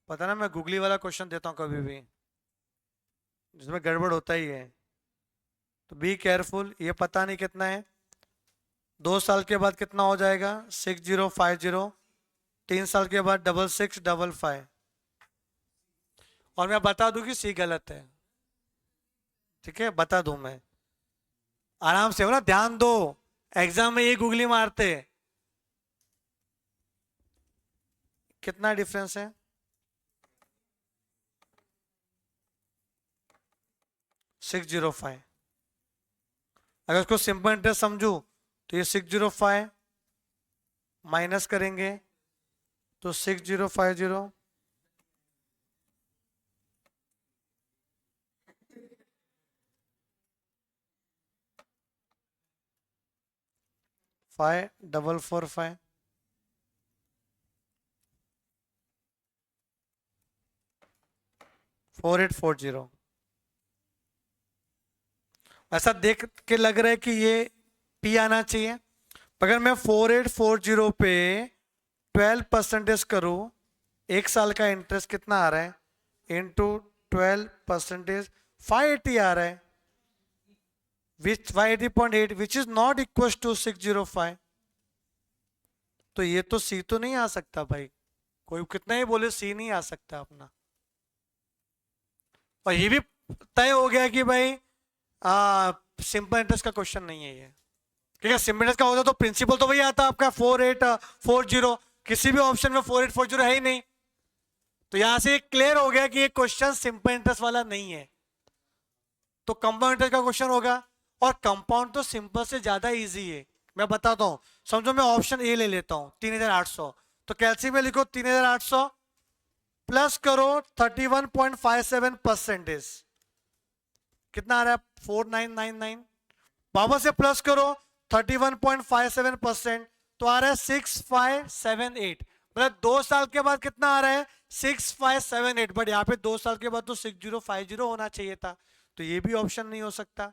पता ना, मैं गूगली वाला क्वेश्चन देता हूं कभी भी, जिसमें गड़बड़ होता ही है। तो बी केयरफुल। ये पता नहीं कितना है, 2 साल के बाद कितना हो जाएगा? 6050, 3 साल के बाद 6655। और मैं बता दूं कि सी गलत है, ठीक है, बता दूं मैं। आराम से हो ना, ध्यान दो, एग्जाम में ये गूगली मारते। कितना डिफरेंस है? 605। अगर उसको सिंपल इंटरेस्ट समझू तो ये 605 माइनस करेंगे तो 6050, फाइव 445, 4840। ऐसा देख के लग रहा है कि ये पी आना चाहिए। अगर मैं 4840 पे 12% करूं, 1 साल का इंटरेस्ट कितना आ रहा है? इंटू 12%, 580 आ रहा है, which 580.8 which is not equal to 605। तो ये तो सी तो नहीं आ सकता भाई, कोई कितना ही बोले सी नहीं आ सकता अपना। और ये भी तय हो गया कि भाई सिंपल इंटरेस्ट का क्वेश्चन नहीं है ये, क्योंकि सिम्प्लीनेस का होता तो प्रिंसिपल तो वही आता आपका 4840, किसी भी ऑप्शन में 4840 है ही नहीं। तो यहां से क्लियर हो गया कि ये क्वेश्चन सिंपल इंटरेस्ट वाला नहीं है, तो कंपाउंड इंटरेस्ट का क्वेश्चन होगा। और कंपाउंड तो सिंपल से ज्यादा इजी है, मैं बताता हूं। समझो मैं ऑप्शन ए ले लेता हूं 3800, तो कैलसी में लिखो 3800 प्लस करो 31.57%, कितना आ रहा है 4999। वापस से प्लस करो 31.57%, तो आ रहा है 6578। मतलब 2 साल के बाद कितना आ रहा है 6578, बट यहाँ पे 2 साल के बाद तो 6050 होना चाहिए था, तो ये भी ऑप्शन नहीं हो सकता।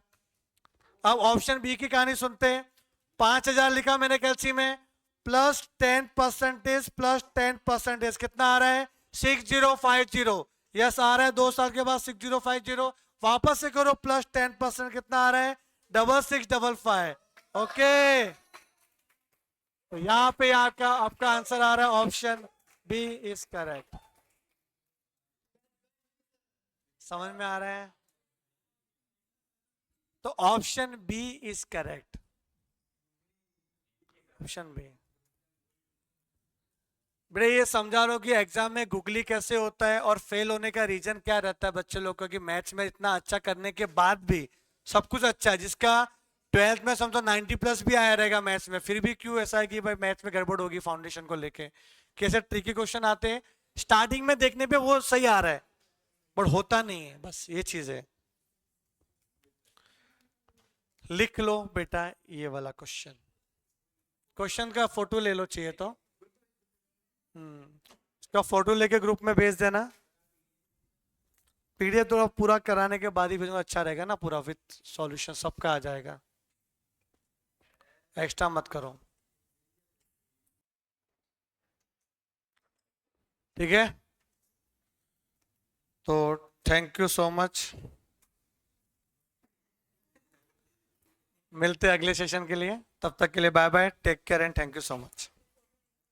अब ऑप्शन बी की कहानी सुनते हैं। 5000 लिखा मैंने कैलसी में, प्लस 10% प्लस 10%, कितना आ रहा है 6050। यस आ रहा है 2 साल के बाद 6050। वापस से करो प्लस 10%, कितना आ रहा है 6655। ओके, तो यहां पे आपका आंसर आ रहा है ऑप्शन बी इज करेक्ट। समझ में आ रहा है? तो option B is correct, option B. बेटे ये समझा लो कि एग्जाम में गूगली कैसे होता है और फेल होने का रीजन क्या रहता है बच्चे लोग को, कि मैथ्स में इतना अच्छा करने के बाद भी सब कुछ अच्छा है, जिसका 12th में समझो 90+ भी आया रहेगा मैथ्स में, फिर भी क्यों ऐसा है कि भाई मैथ्स में गड़बड़ होगी फाउंडेशन को लेके। कैसे ट्रिकी क्वेश्चन आते हैं, स्टार्टिंग में देखने पे वो सही आ रहा है बट होता नहीं है, बस ये चीज है। लिख लो बेटा ये वाला क्वेश्चन, क्वेश्चन का फोटो ले लो चाहिए तो, इसका फोटो लेके ग्रुप में भेज देना। पीडीएफ थोड़ा पूरा कराने के बाद ही भेजना अच्छा रहेगा ना, पूरा विथ सॉल्यूशन सबका आ जाएगा, एक्स्ट्रा मत करो, ठीक है। तो थैंक यू सो मच, मिलते हैं अगले सेशन के लिए, तब तक के लिए bye bye, take care and thank you so much.